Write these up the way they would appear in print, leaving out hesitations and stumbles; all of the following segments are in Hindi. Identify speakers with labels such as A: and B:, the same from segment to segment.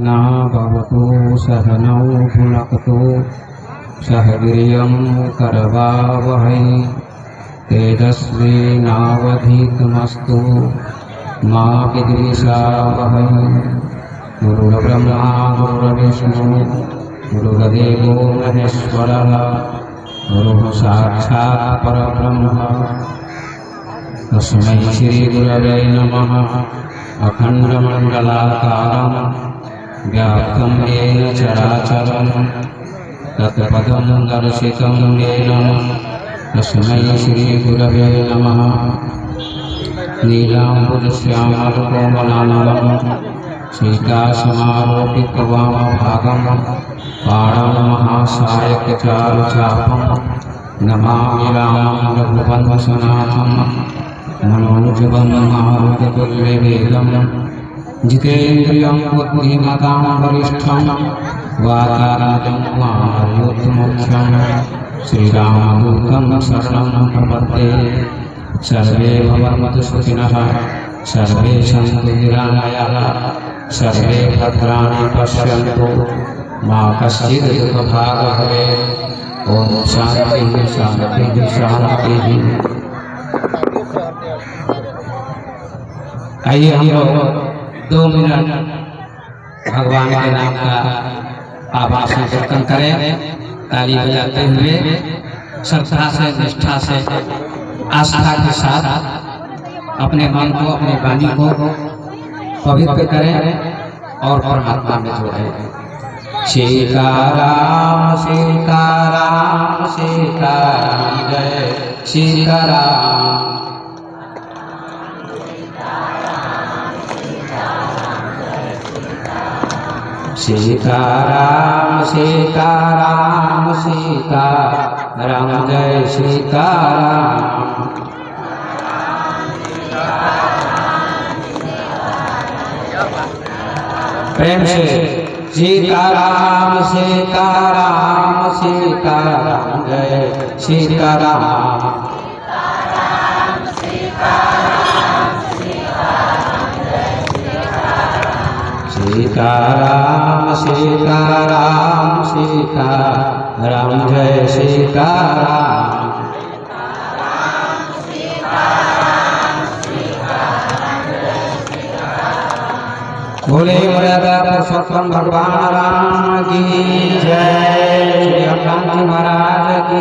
A: सहना भवतु सहनौ भुनक्तु सह वीर्यं करवावहै तेजस्विनावधीतमस्तु मा विद्विषावहै। गुरुर्ब्रह्मा गुरुर्विष्णु गुरुर्देवो महेश्वरः गुरुः साक्षात् परब्रह्म तस्मै श्री गुरवे नमः। अखण्डमण्डलाकारं व्याप्तं येन चराचरं तत्पदं दर्शितं येन तस्मै श्री गुरवे नमः। नीलाम्बुजश्यामलकोमलाननं सीतासमारोपितवामभागं पाणमहासायकचारुचापं नमामि रामं रघुवंशनाथं मनोजवं मारुततुल्यवेगं जितेन्द्रियं बुद्धिमतां वरिष्ठं वातारं मारुतमुख्यं श्रीरामदूतं शरणं प्रपद्ये। सर्वे भवन्तु सुखिनः सर्वे सन्तु निरामयाः सर्वे भद्राणि पश्यन्तु मा कश्चित् दुःखभाग् भवेत्। ॐ शान्तिः शान्तिः शान्तिः। आइए हम लोग 2 मिनट भगवान के नाम का आवाज संकीर्तन करें, ताली बजाते हुए श्रद्धा से निष्ठा से आस्था के साथ अपने मन को अपने वाणी को पवित्र करें और परमात्मा में जोड़ें। सीताराम सीताराम सीताराम जय सीताराम। सीताराम सीताराम सीताराम जय सीताराम। प्रेम से सीताराम सीताराम सीताराम जय सीताराम। सीताराम सीताराम सीताराम जय सीताराम। बोले मर्यादा पुरुषोत्तम भगवान राम की जय। श्री महाराज की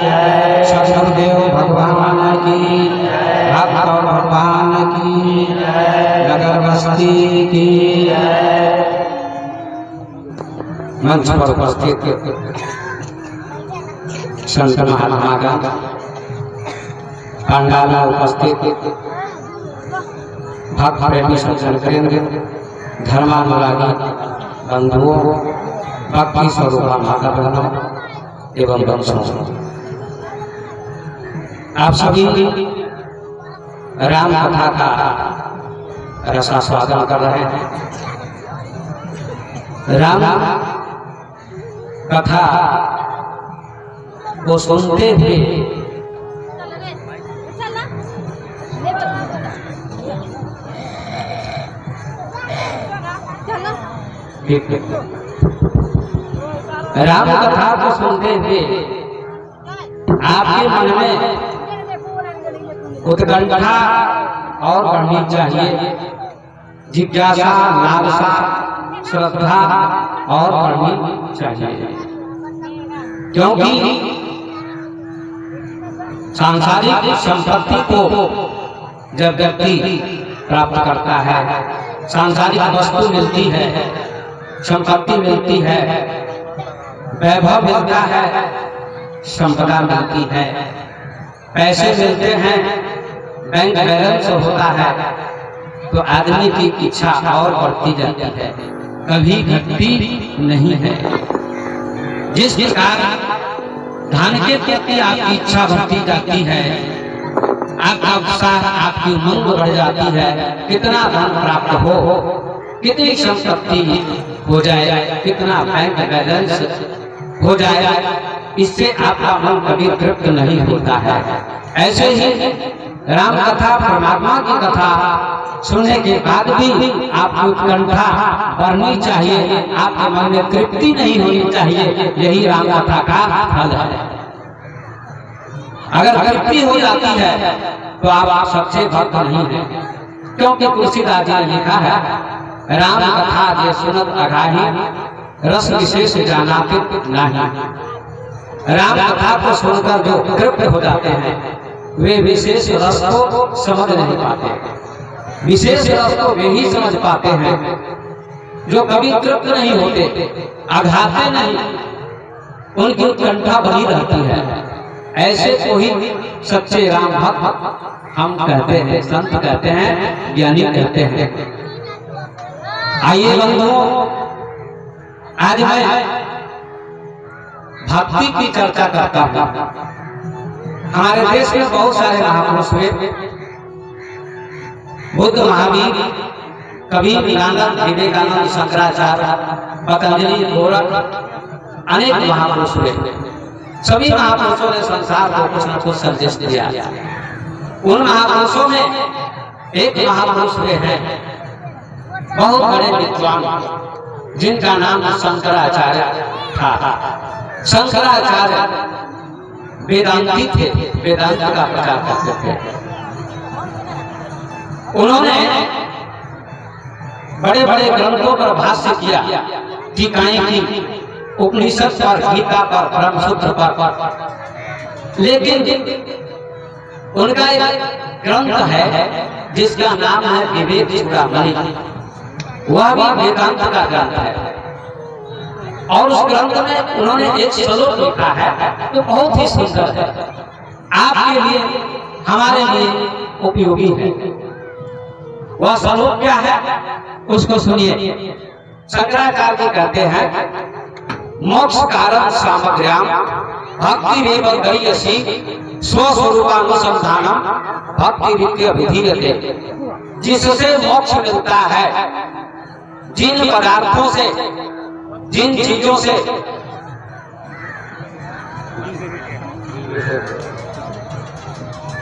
A: जय। सदगुरुदेव भगवान की जय। भक्त भगवान की जय। नगर बस्ती की जय। मंच पर उपस्थित संत महात्मा पंडाल में उपस्थित भक्त प्रेमी सज्जन धर्मानुरागी बंधुओं भक्ति स्वरूपा माता बहनों एवं वंशों, आप सभी राम कथा का रसास्वादन कर रहे हैं। राम कथा को सुनते हुए राम कथा को सुनते हुए आपके मन में उत्कंठा और बढ़नी चाहिए, जिज्ञासा लालसा श्रद्धा और बढ़नी चाहिए, क्योंकि सांसारिक संपत्ति को जब व्यक्ति प्राप्त करता है, सांसारिक वस्तु मिलती है, संपत्ति मिलती है, वैभव मिलता है, संपदा मिलती है, पैसे मिलते हैं, बैंक बैलेंस होता है, तो आदमी की इच्छा और बढ़ती जाती है, कभी घटती नहीं है। जिस प्रकार धन के प्रति आपकी इच्छा बढ़ती जाती है, आपका उत्साह आपकी उमंग बढ़ जाती है, कितना धन प्राप्त हो, कितनी संपत्ति हो जाए, कितना बैंक बैलेंस हो जाए, इससे आपका मन कभी तृप्त नहीं होता है। ऐसे ही राम कथा, परमात्मा की कथा सुनने के बाद भी आपकी उत्कंठा बढ़नी चाहिए, आपके मन में तृप्ति नहीं होनी चाहिए। यही राम कथा का फल है। अगर तृप्ति हो जाती है तो आप सच्चे भक्त नहीं हैं, क्योंकि तुलसीदास जी ने लिखा है, राम कथा जे सुनत अघाही, रस विशेष जानाते नहीं। राम कथा को सुनकर जो तृप्त हो जाते हैं वे विशेष रस को समझ नहीं पाते। विशेष रस को वे ही समझ पाते हैं जो कभी तृप्त नहीं होते, अघाते नहीं, उनकी उत्कंठा बनी रहती है। ऐसे को ही सच्चे राम भक्त हम कहते हैं, संत कहते हैं, ज्ञानी कहते हैं। आइए बंधुओं, आज मैं भक्ति की चर्चा करता हूँ। हमारे देश में बहुत सारे महापुरुष हुए, बुद्ध, महावीर, कबीर, नानक, विवेकानंद, शंकराचार्य, पतंजलि, गोरख, अनेक महापुरुष हुए। सभी महापुरुषों ने संसार को कुछ न कुछ संदेश दिया। उन महापुरुषों में एक महापुरुष हुए हैं, बहुत बड़े विद्वान, जिनका नाम शंकराचार्य था। शंकराचार्य वेदांती थे, वेदांत का प्रचार करते थे। उन्होंने बड़े बड़े ग्रंथों पर भाष्य किया, टीकाएं की, उपनिषद पर, गीता पर, ब्रह्मसूत्र पर। लेकिन उनका एक ग्रंथ है जिसका नाम है विवेक चूड़ामणि, वह भी वेदांत का ग्रंथ है। और उस ग्रंथ में उन्होंने एक श्लोक लिखा है तो बहुत ही सुंदर है, आपके लिए, हमारे लिए उपयोगी है। वह श्लोक क्या है उसको सुनिए। शंकराचार्य जी कहते हैं, मोक्ष कारण सामग्र्याम भक्ति रेव गरीयसी स्वस्वरूपानुसंधानम भक्ति रीत्या विधीयते। जिससे मोक्ष मिलता है, जिन पदार्थों से, जिन चीजों से,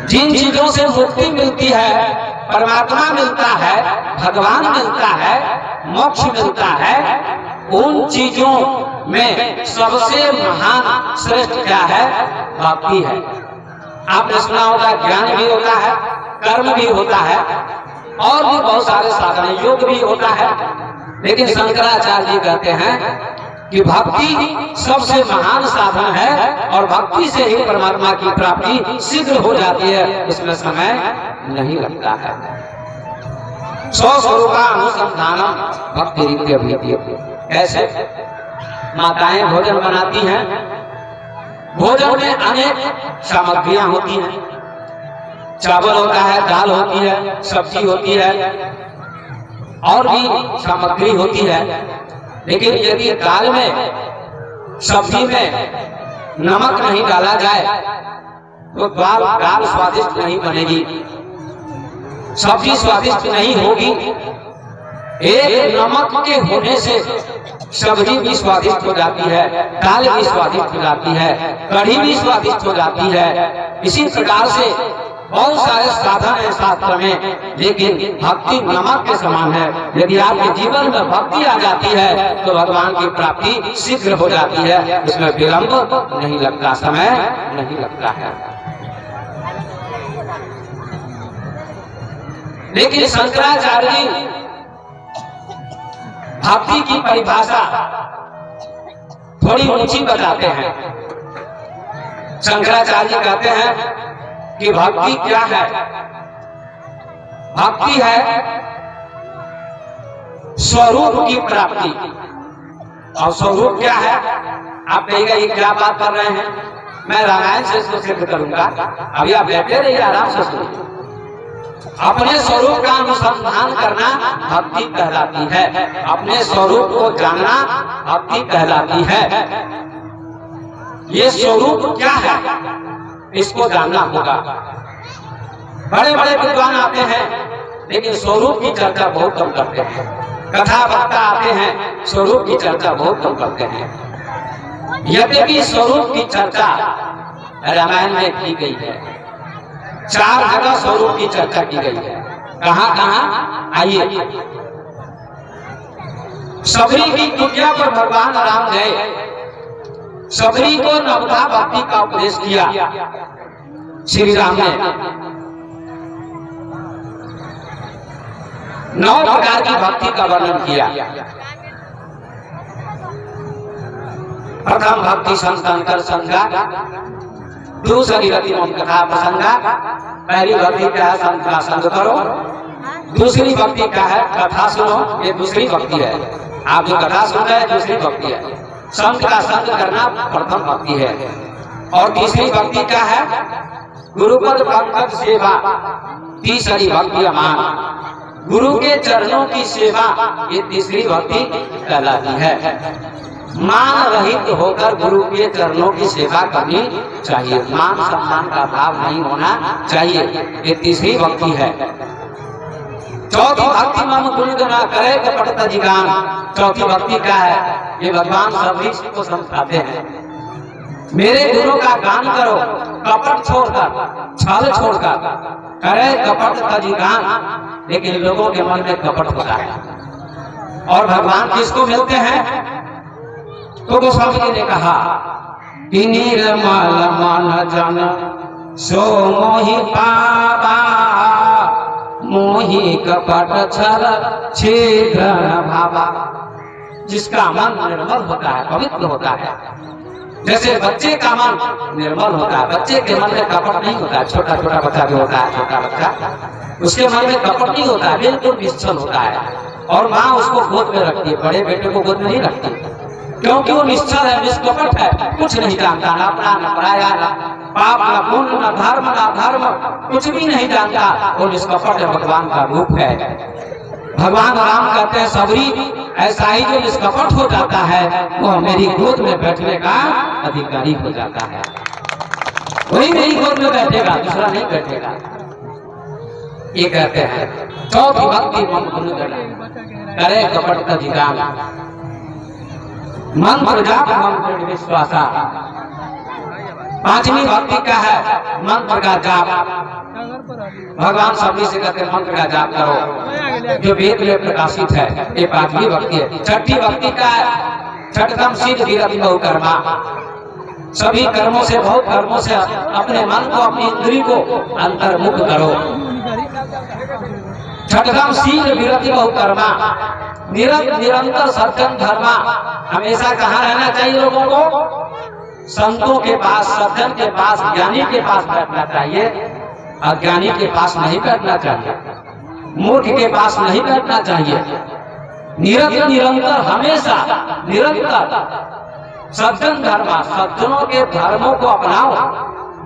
A: जिन चीजों से मुक्ति मिलती है, परमात्मा मिलता है, भगवान मिलता है, मोक्ष मिलता है, उन चीजों में सबसे महान श्रेष्ठ क्या है? भक्ति है। आपने सुना होगा, ज्ञान भी होता है, कर्म भी होता है, और भी बहुत सारे साधन, योग भी होता है। लेकिन शंकराचार्य जी कहते हैं कि भक्ति सबसे महान साधन है, और भक्ति से ही परमात्मा की प्राप्ति शीघ्र हो जाती है, इसमें समय नहीं लगता है। स्वस्वरूपानुसंधान भक्ति रीत्या। ऐसे माताएं भोजन बनाती हैं, भोजन में अनेक सामग्रियां होती हैं, चावल होता है, दाल होती है, सब्जी होती है, और भी सामग्री होती है। लेकिन यदि दाल में, सब्जी में नमक नहीं डाला जाए तो दाल स्वादिष्ट नहीं बनेगी, सब्जी स्वादिष्ट नहीं होगी। एक नमक के होने से सब्जी भी स्वादिष्ट हो जाती है, दाल भी स्वादिष्ट हो जाती है, कढ़ी भी स्वादिष्ट हो जाती है। इसी प्रकार से बहुत सारे साधन है शास्त्र में, लेकिन भक्ति नमक के समान है। यदि आपके जीवन में भक्ति आ जाती है तो भगवान की प्राप्ति शीघ्र हो जाती है, इसमें विलंब नहीं लगता, समय नहीं लगता है। लेकिन शंकराचार्य जी भक्ति की परिभाषा थोड़ी ऊंची बताते हैं। शंकराचार्य जी कहते हैं कि भक्ति क्या है? भक्ति है स्वरूप की प्राप्ति। और स्वरूप क्या है? आप कहिएगा ये क्या बात कर रहे हैं, मैं रामायण से इसको सिद्ध करूंगा। अभी आप बैठे रहिए, आराम से सुनिए। अपने स्वरूप का अनुसंधान करना भक्ति कहलाती है, अपने स्वरूप को जानना भक्ति कहलाती है। ये स्वरूप क्या है इसको जानना होगा। बड़े बड़े विद्वान आते हैं लेकिन स्वरूप की चर्चा बहुत कम करते हैं, कथा वक्ता आते हैं स्वरूप की चर्चा बहुत कम करते हैं। यद्यपि स्वरूप की चर्चा रामायण में की गई है, 4 जगह स्वरूप की चर्चा की गई है। कहां कहां? आइए। सबरी की कुटिया पर भगवान राम गए, सबरी को नवधा भक्ति का उपदेश किया श्री राम ने। 9 प्रकार की भक्ति का वर्णन किया। प्रथम भक्ति संतन कर संगा, दूसरी रति मम कथा प्रसंगा। पहली भक्ति क्या है? संत का संग करो। दूसरी भक्ति क्या है? कथा सुनो। ये दूसरी भक्ति है। आप जो कथा सुन रहे हैं दूसरी भक्ति है। संत का संग करना प्रथम भक्ति है। और तीसरी भक्ति क्या है? गुरुपद पंकज सेवा। तीसरी भक्ति अमान, गुरु के चरणों की सेवा, ये तीसरी भक्ति कहलाती है। मान रहित होकर गुरु के चरणों की सेवा करनी चाहिए। मान सम्मान का भाव नहीं होना चाहिए, ये तीसरी भक्ति है। चौथी भक्ति मम गुण गना करे कपट तजिगान। चौथी भक्ति क्या है? ये भगवान सबरी को समझाते हैं। मेरे गुरु का गान करो, कपट छोड़कर, छल छोड़कर। करे कपट तजिगान, लेकिन लोगों के मन में कपट होता है। और भगवान किसको मिलते हैं? तो गोस्वामी जी ने कहा कि निर्मल मन जन सो मोहि पावा, मोहि कपट छल छिद्र भावा। जिसका मन निर्मल होता है, पवित्र होता है, जैसे बच्चे का मन निर्मल होता है, बच्चे के मन में कपट नहीं होता है। छोटा छोटा बच्चा जो होता है, छोटा बच्चा, उसके मन में कपट नहीं होता है, बिल्कुल निश्चल होता है। और माँ उसको गोद में रखती है, बड़े बेटे को गोद में नहीं रखती, क्योंकि वो निश्चल है, निष्कपट है, कुछ नहीं जानता, न अपना न पराया, न पाप न पुण्य, न धर्म न अधर्म, कुछ भी नहीं जानता। वो निष्कपट है, भगवान का रूप है। भगवान राम कहते हैं सबरी ऐसा ही जो निष्कपट हो जाता है, वो मेरी गोद में बैठने का अधिकारी हो जाता है। वही मेरी गोद में बैठेगा, दूसरा नहीं बैठेगा। ये कहते हैं। चौथी भक्ति मम गुण गना करे कपट तजिगान। मंत्र जाप मंत्र विश्वासा। पांचवी भक्ति क्या है? मंत्र का जाप। भगवान सबरी से कहते हैं मंत्र का जाप करो, जो वेद में प्रकाशित है। ये पांचवी भक्ति है। छठी भक्ति क्या है? छठम सिद्ध विरति बहुकर्मा। सभी कर्मों से, बहुत कर्मों से अपने मन को, अपनी इंद्री को अंतर्मुख करो। छठम सिद्ध विरति बहुकर्मा। निरंतर सज्जन धर्मा। हमेशा कहाँ रहना चाहिए लोगों को? संतों के पास, सज्जन के पास, ज्ञानी के पास बैठना चाहिए। अज्ञानी के पास नहीं बैठना चाहिए, मूर्ख के पास नहीं बैठना चाहिए। निरंतर हमेशा निरंतर सज्जन धर्म, सज्जनों के धर्मों को अपनाओ,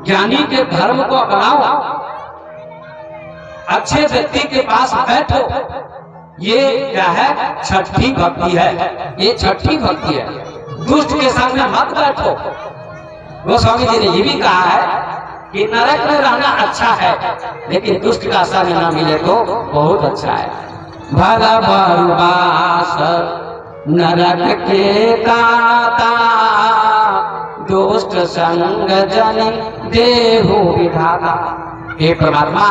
A: ज्ञानी के धर्म को अपनाओ, अच्छे व्यक्ति के पास बैठो। ये क्या है? छठी भक्ति है। ये छठी भक्ति है। दुष्ट के सामने मत बैठो। गोस्वामी जी ने ये भी कहा है कि नरक में रहना अच्छा है, लेकिन दुष्ट का संग न मिले तो बहुत अच्छा है। भला बरुबास नरक के दाता, दुष्ट संग जन देहु विधाता। हे परमात्मा,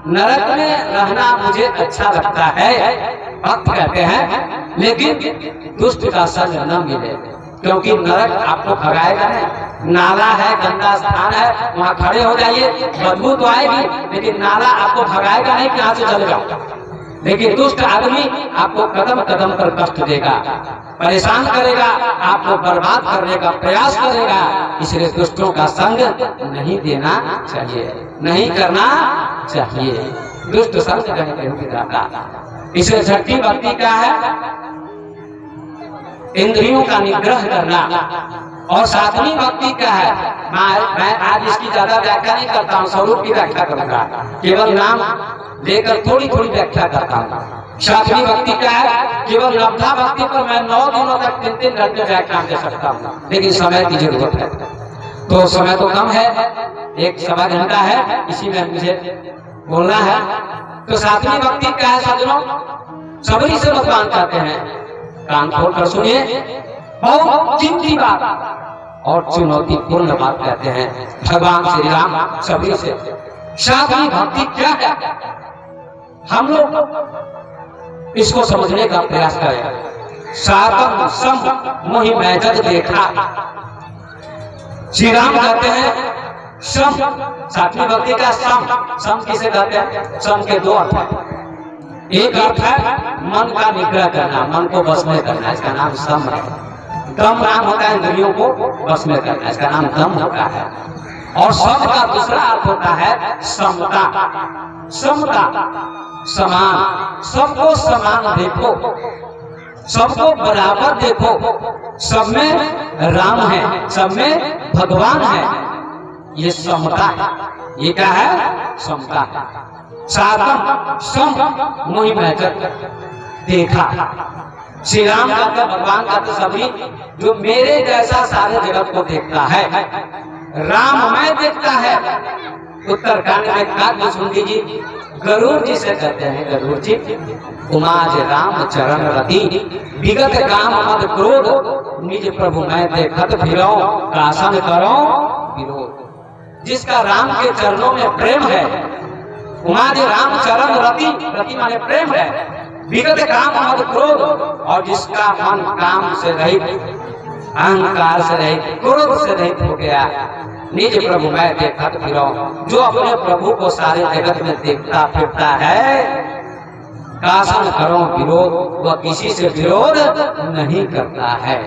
A: नरक में रहना मुझे अच्छा लगता है, भक्त कहते हैं, लेकिन दुष्ट का संग न मिले, क्योंकि नरक आपको भगाएगा नहीं। नाला है, गंदा स्थान है, वहाँ खड़े हो जाइए, बदबू तो आएगी, लेकिन नाला आपको भगाएगा नहीं कि यहाँ से चले जाओ। लेकिन दुष्ट आदमी आपको कदम कदम पर कष्ट देगा, परेशान करेगा, आपको बर्बाद करने का प्रयास करेगा। इसलिए दुष्टों का संग नहीं देना चाहिए, नहीं करना चाहिए। दुष्ट संग नहीं जाता। इसलिए छठी भक्ति क्या है? इंद्रियों का निग्रह करना। और सातवीं भक्ति क्या है? मैं आज इसकी ज्यादा व्याख्या नहीं करता हूँ, स्वरूप की व्याख्या करूंगा, केवल नाम लेकर थोड़ी थोड़ी व्याख्या करता हूँ। सातवीं भक्ति क्या है? केवल लब्धा भक्ति पर मैं 9 दिनों तक 3-3 घंटे व्याख्या दे सकता हूँ, लेकिन समय की जरूरत है, तो समय तो कम है, 1-1.25 घंटा है, इसी में मुझे बोलना है। तो सातवीं भक्ति क्या है सज्जनों? सबरी से भगवान कहते हैं, कान खोलकर सुनिए, बहुत कीमती बात और चुनौतीपूर्ण बात कहते हैं भगवान श्री राम सबरी से। साधु भक्ति क्या है, हम लोग इसको समझने का प्रयास करें। सातम सम मोहि मैं जग देखा, श्री राम कहते हैं सम, सात्विक भक्ति का सम। सम किसे कहते हैं? सम के दो अर्थ है। एक अर्थ है मन का निग्रह करना, मन को बस में करना, इसका नाम सम है। दम नाम होता है इंद्रियों को बस में करना, इसका नाम दम होता है। और सम का दूसरा अर्थ होता है समता। समता, समान, सबको समान देखो, सबको बराबर देखो, सब में राम है, सब में भगवान है, ये समता है। ये क्या है? समता है। सातम सम मोहि मैं जग देखा, श्री राम का भगवान का तो सभी जो मेरे जैसा सारे जगत को देखता है, राम मैं देखता है। उत्तरकांड में काव्य सुन लीजिए, गरुड़ जी से कहते हैं, गरुड़ जी उमाज राम चरण रति, विगत काम मद क्रोध, निज प्रभु मैं देखत फिरो, कासन करो विरोध। जिसका राम के चरणों में प्रेम है, उमाज राम चरण रति, रति माने प्रेम है, विगत काम मद क्रोध, और जिसका मन काम से रहित, अहंकार से रहित, क्रोध से रहित हो गया, निज प्रभु मैं देखत फिरो, जो अपने प्रभु को सारे जगत में देखता फिरता है, कासन करो विरोध, वह किसी से विरोध नहीं करता है,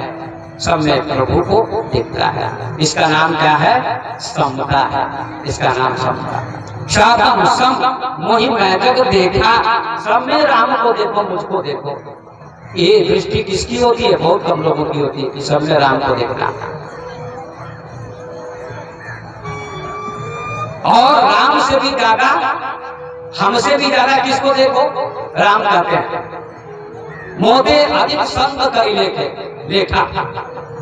A: सब में प्रभु को देखता है। इसका नाम क्या है? समता है, इसका नाम समता। सातम सम मोहि मैं जग देखा, सब में राम को देखो, मुझको देखो। ये दृष्टि किसकी होती है? बहुत कम लोगों की होती है कि सब में राम को देखना। और राम से भी ज्यादा, हमसे भी ज्यादा किसको देखो? राम कहते हैं मोदे अधिक संग करी लेखा।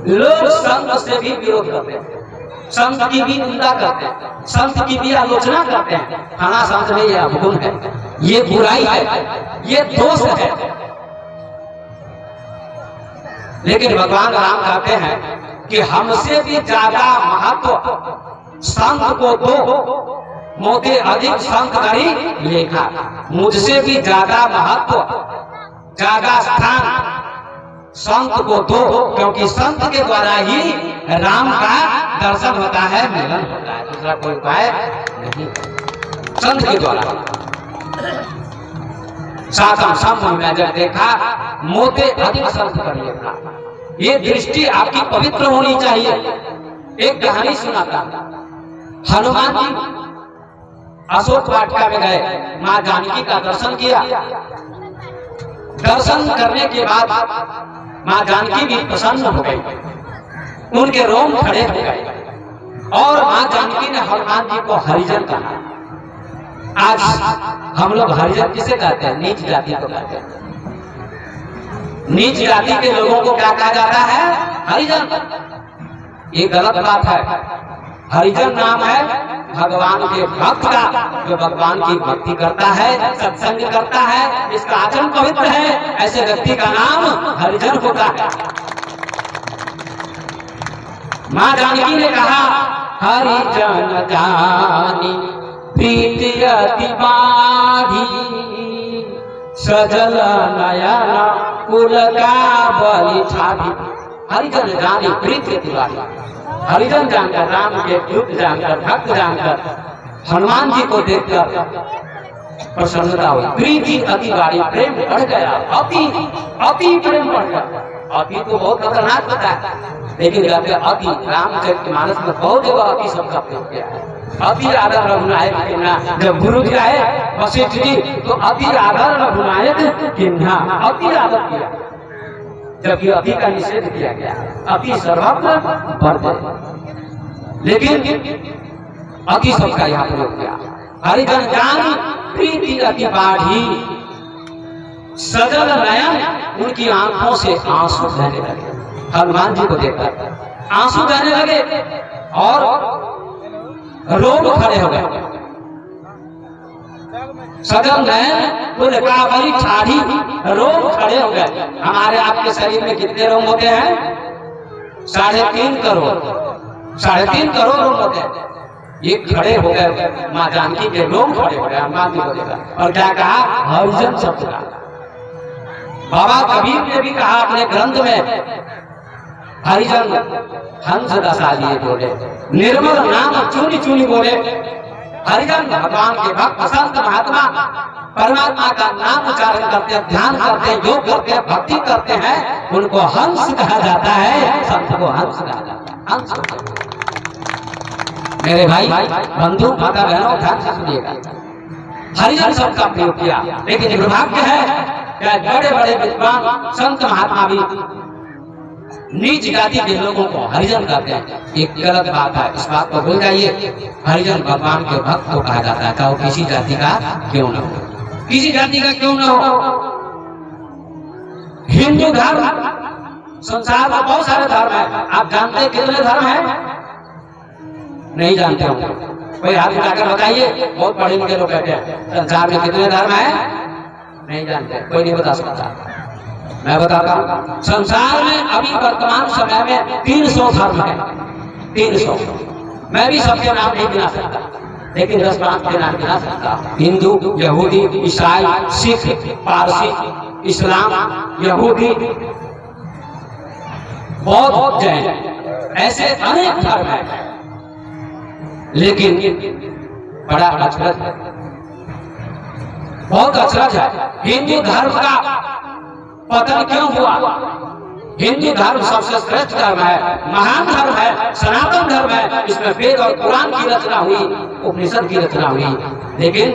A: लोग संत से भी विरोध करते हैं, संत की भी निंदा करते हैं, संत की भी आलोचना करते हैं। खाना संत में यह अवगुण है, ये बुराई है, ये दोष है। लेकिन भगवान राम कहते हैं कि हमसे भी ज्यादा महत्व संत को दो, मोते अधिक संत करी लेखा। मुझसे भी ज्यादा महत्व, ज्यादा स्थान संत को दो, क्योंकि संत के द्वारा ही राम का दर्शन होता है, मिलन होता है, दूसरा कोई उपाय नहीं, संत के द्वारा। सातम सम मैं जब देखा, मोते अधिक संत कर लेखा। ये दृष्टि आपकी पवित्र होनी चाहिए। एक कहानी सुनाता, हनुमान जी अशोक वाटिका में गए, माँ जानकी का दर्शन किया। दर्शन करने के बाद माँ जानकी भी प्रसन्न हो गई, उनके रोम खड़े हो गए, और माँ जानकी ने हनुमान जी को हरिजन कहा। आज हम लोग हरिजन किसे कहते हैं? नीच जाति को कहते हैं। नीच जाति के लोगों को क्या कहा जाता है? हरिजन। ये गलत बात है। हरिजन नाम है भगवान के भक्त का, जो भगवान की भक्ति करता है, सत्संग करता है, इसका आचरण पवित्र है, ऐसे व्यक्ति का नाम हरिजन होता है। माँ जानकी ने कहा, हरिजन जानी प्रीति अति बाढ़ी, सजल नयन कुल का बलि छाड़ी। हरिजन जानी प्रीति अति बाढ़ी। हरिजन जानकर, राम के दूत जानकर, भक्त जानकर, हनुमान जी को देखकर प्रसन्नता हुई। प्रीति अति बाढ़ी, प्रेम बढ़ गया, अति प्रेम बढ़ गया। अति तो बहुत खतरनाक होता है, लेकिन कहते अति, रामचरितमानस में बहुत जगह अति शब्द का प्रयोग किया है। अति आदर रघुनायक किन्हा, जब गुरु जी आए वशिष्ठ जी, तो अति आदर रघुनायक किन्हा, अति आदर किया, जबकि अति का निषेध किया गया। अति सर्वत्र वर्ज्य, लेकिन अति शब्द का यहाँ प्रयोग किया। हरिजन जानी प्रीति अति बाढ़ी, सजल नयन, उनकी आंखों से आंसू बहने लगे। हनुमान जी को देखकर आंसू बहने लगे और रोग खड़े हो गए। सजल नयन कुल का बलि छाड़ी, रोग खड़े हो गए। हमारे आपके शरीर में कितने रोग होते हैं? 3.5 करोड़, 3.5 करोड़ रोग होते हैं। ये खड़े हो गए, माँ जानकी के लोग खड़े हो गए, हनुमान जी बोलेगा और क्या कहा? हरिजन शब्द का। बाबा कबीर ने भी कहा अपने ग्रंथ में, हरिजन हंस दशा लिए बोले, निर्मल नाम चुनी चुनी बोले। हरिजन भगवान के भक्त संत महात्मा परमात्मा का नाम उच्चारण करते हैं, ध्यान करते हैं, योग करते हैं, भक्ति करते हैं, उनको हंस कहा जाता है। संत को हंस कहा जाता है, हंस। मेरे भाई बंधु माता बहनों, ध्यान से सुनिएगा, हरिजन शब्द का प्रयोग किया, लेकिन दुर्भाग्य है क्या बड़े बड़े विद्वान संत महात्मा भी नीच जाति के लोगों को हरिजन कहते हैं। एक गलत बात है, इस बात को भूल जाइए। हरिजन भगवान के भक्त को कहा जाता है, चाहे वो किसी जाति का क्यों न हो, किसी जाति का क्यों न हो। हिंदू धर्म, संसार में बहुत सारे धर्म है, आप जानते हैं कितने धर्म है? नहीं जानते होंगे, कोई हाथ उठाकर बताइए। बहुत पढ़े लिखे लोग कहते हैं संसार में कितने धर्म है, नहीं जानते, कोई नहीं बता सकता। मैं बताता हूँ, संसार में अभी वर्तमान समय में 300 धर्म है, 300। मैं भी सबके नाम नहीं गिना सकता, लेकिन 10-5 के नाम गिना सकता। हिंदू, यहूदी, ईसाई, सिख, पारसी, इस्लाम, यहूदी, बौद्ध, जैन, ऐसे अनेक धर्म है। लेकिन बड़ा अचरज है, बहुत अचरज है। हिंदू धर्म का पतन क्यों हुआ? हिंदू धर्म सबसे श्रेष्ठ धर्म है, महान धर्म है, सनातन धर्म है। इसमें वेद और कुरान की रचना हुई, उपनिषद की रचना हुई। लेकिन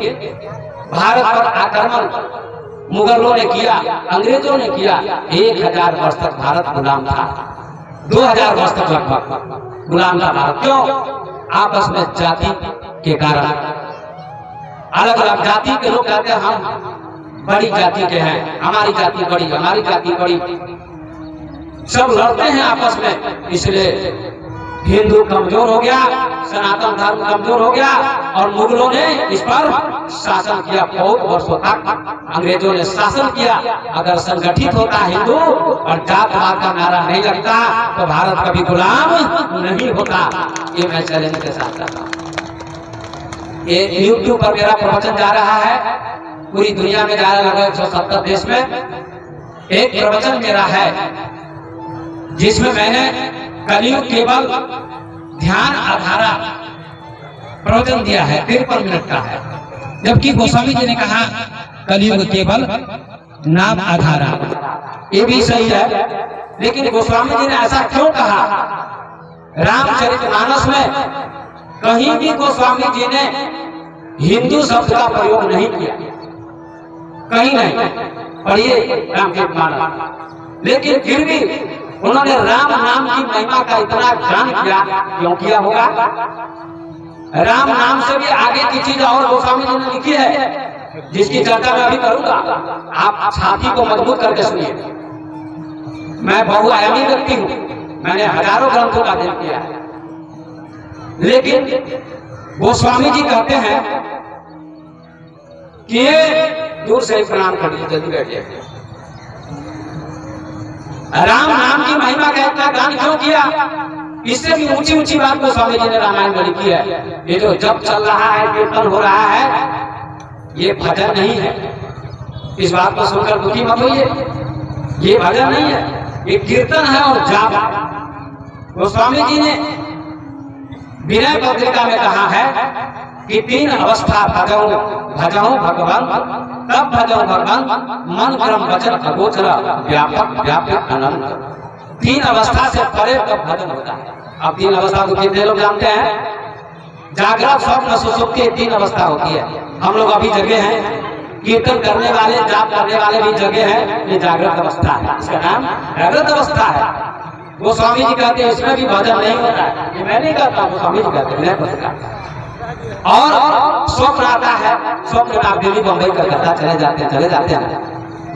A: भारत पर आक्रमण मुगलों ने किया, अंग्रेजों ने किया। 1000 वर्ष तक भारत गुलाम था, 2000 वर्ष तक लगभग गुलाम था भारत। क्यों? आपस में जाति के कारण, अलग अलग जाति के लोग कहते हैं हम बड़ी जाति के हैं, हमारी जाति बड़ी, हमारी जाति बड़ी, सब लड़ते हैं आपस में। इसलिए हिंदू कमजोर हो गया, सनातन धर्म कमजोर हो गया, और मुगलों ने इस पर शासन किया बहुत वर्षों तक। अंग्रेजों ने शासन किया। अगर संगठित होता हिंदू और जातवाद का नारा नहीं लगता तो भारत कभी गुलाम नहीं होता। ये मैं चैलेंज के साथ कहता हूँ। ये यूट्यूब पर मेरा प्रवचन जा रहा है, पूरी दुनिया में जा रहा है, लगभग 170 देश में। एक प्रवचन मेरा है जिसमें मैंने कलियुग केवल ध्यान आधारा प्रवचन दिया है, 53 मिनट का है। जबकि गोस्वामी जी ने कहा कलियुग केवल नाम आधारा, ये भी सही है। लेकिन गोस्वामी जी ने ऐसा क्यों कहा? रामचरितमानस में कहीं भी गोस्वामी जी ने हिंदू शब्द का प्रयोग नहीं किया, कहीं नहीं। पढ़िए रामचरितमानस। लेकिन फिर भी उन्होंने राम नाम की महिमा का इतना गान किया, क्यों किया होगा? राम नाम से भी आगे की चीज और गोस्वामी जी ने लिखी है, जिसकी चर्चा मैं अभी करूंगा। आप छाती को मजबूत करके सुनिए। मैं बहुआयामी व्यक्ति हूं, मैंने हजारों ग्रंथों का अध्ययन किया है। लेकिन गोस्वामी जी कहते हैं कि ये दूर से ही प्रणाम कर लीजिए, जल्दी बैठिए। राम नाम की महिमा का इतना गान क्यों किया? इससे भी ऊंची ऊंची बात गोस्वामी जी ने रामायण में लिखी है। ये जो जब चल रहा है, कीर्तन हो रहा है, ये भजन नहीं है। इस बात को सुनकर दुखी मत होइए, ये भजन नहीं है, ये कीर्तन है और जाप। गोस्वामी जी ने विनय पत्रिका में कहा है कि 3 अवस्था भजऊ भगवान, तब भजऊ भगवान, मन क्रम वचन अगोचर व्यापक व्यापक अनंत। 3 अवस्था से परे तब भजन होता है। अब 3 अवस्था को कितने लोग जानते हैं? जागृत, स्वप्न, सुषुप्ति, 3 अवस्था होती है। हम लोग अभी जगे हैं, कीर्तन करने वाले, जाप करने वाले भी जगे हैं, ये जागृत अवस्था है, इसका नाम जागृत अवस्था है। गोस्वामी जी कहते हैं इसमें भी भजन नहीं होता है, ये मैं नहीं कहता, गोस्वामी जी कहते हैं। और स्वप्न आता है, स्वप्न में आप दिल्ली बंबई कलकत्ता चले जाते हैं,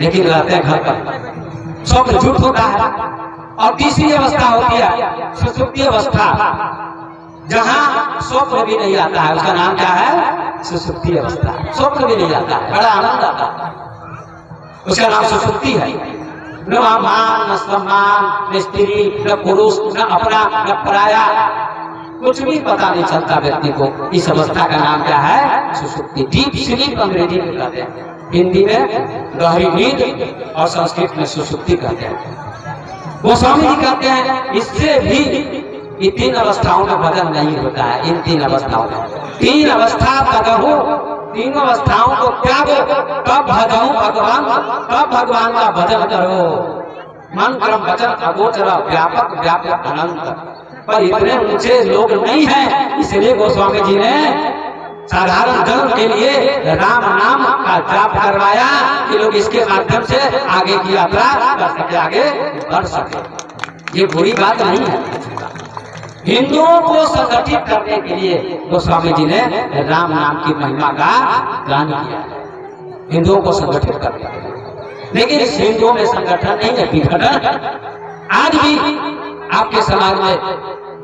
A: लेकिन रहते हैं घर पर। स्वप्न झूठ होता है। और तीसरी अवस्था होती है सुषुप्ति अवस्था, जहां स्वप्न भी नहीं आता है, उसका नाम क्या है? सुषुप्ति अवस्था। स्वप्न भी नहीं आता है, बड़ा आनंद आता है, उसका नाम सुषुप्ति है। न मान, न सम्मान, न स्त्री, न पुरुष, न अपना, न पराया, कुछ भी पता नहीं चलता व्यक्ति को। इस अवस्था का नाम क्या है? सुषुप्ति, डीप स्लीप अंग्रेजी में कहते हैं, हिंदी में गहरी नींद और संस्कृत में सुषुप्ति कहते हैं। गोस्वामी जी कहते हैं इससे भी ये 3 अवस्थाओं में भजन नहीं होता है। इन 3 अवस्थाओं में 3 अवस्था तगहु, तीनों अवस्थाओं को त्यागो तब भजहु भगवान, तब भगवान का भजन करो। मन कर्म वचन अगोचर व्यापक व्यापक अनंत। पर इतने ऊंचे लोग नहीं हैं, इसलिए गोस्वामी जी ने साधारण जन के लिए राम नाम का जाप करवाया कि लोग इसके माध्यम से आगे की यात्रा कर सके, आगे बढ़ सके। ये बुरी बात नहीं है। हिंदुओं को संगठित करने के लिए गोस्वामी जी ने राम नाम की महिमा का गान किया, हिंदुओं को संगठित करने के लिए। लेकिन इस हिंदुओं में संगठन नहीं है, विघटन। आज भी आपके समाज में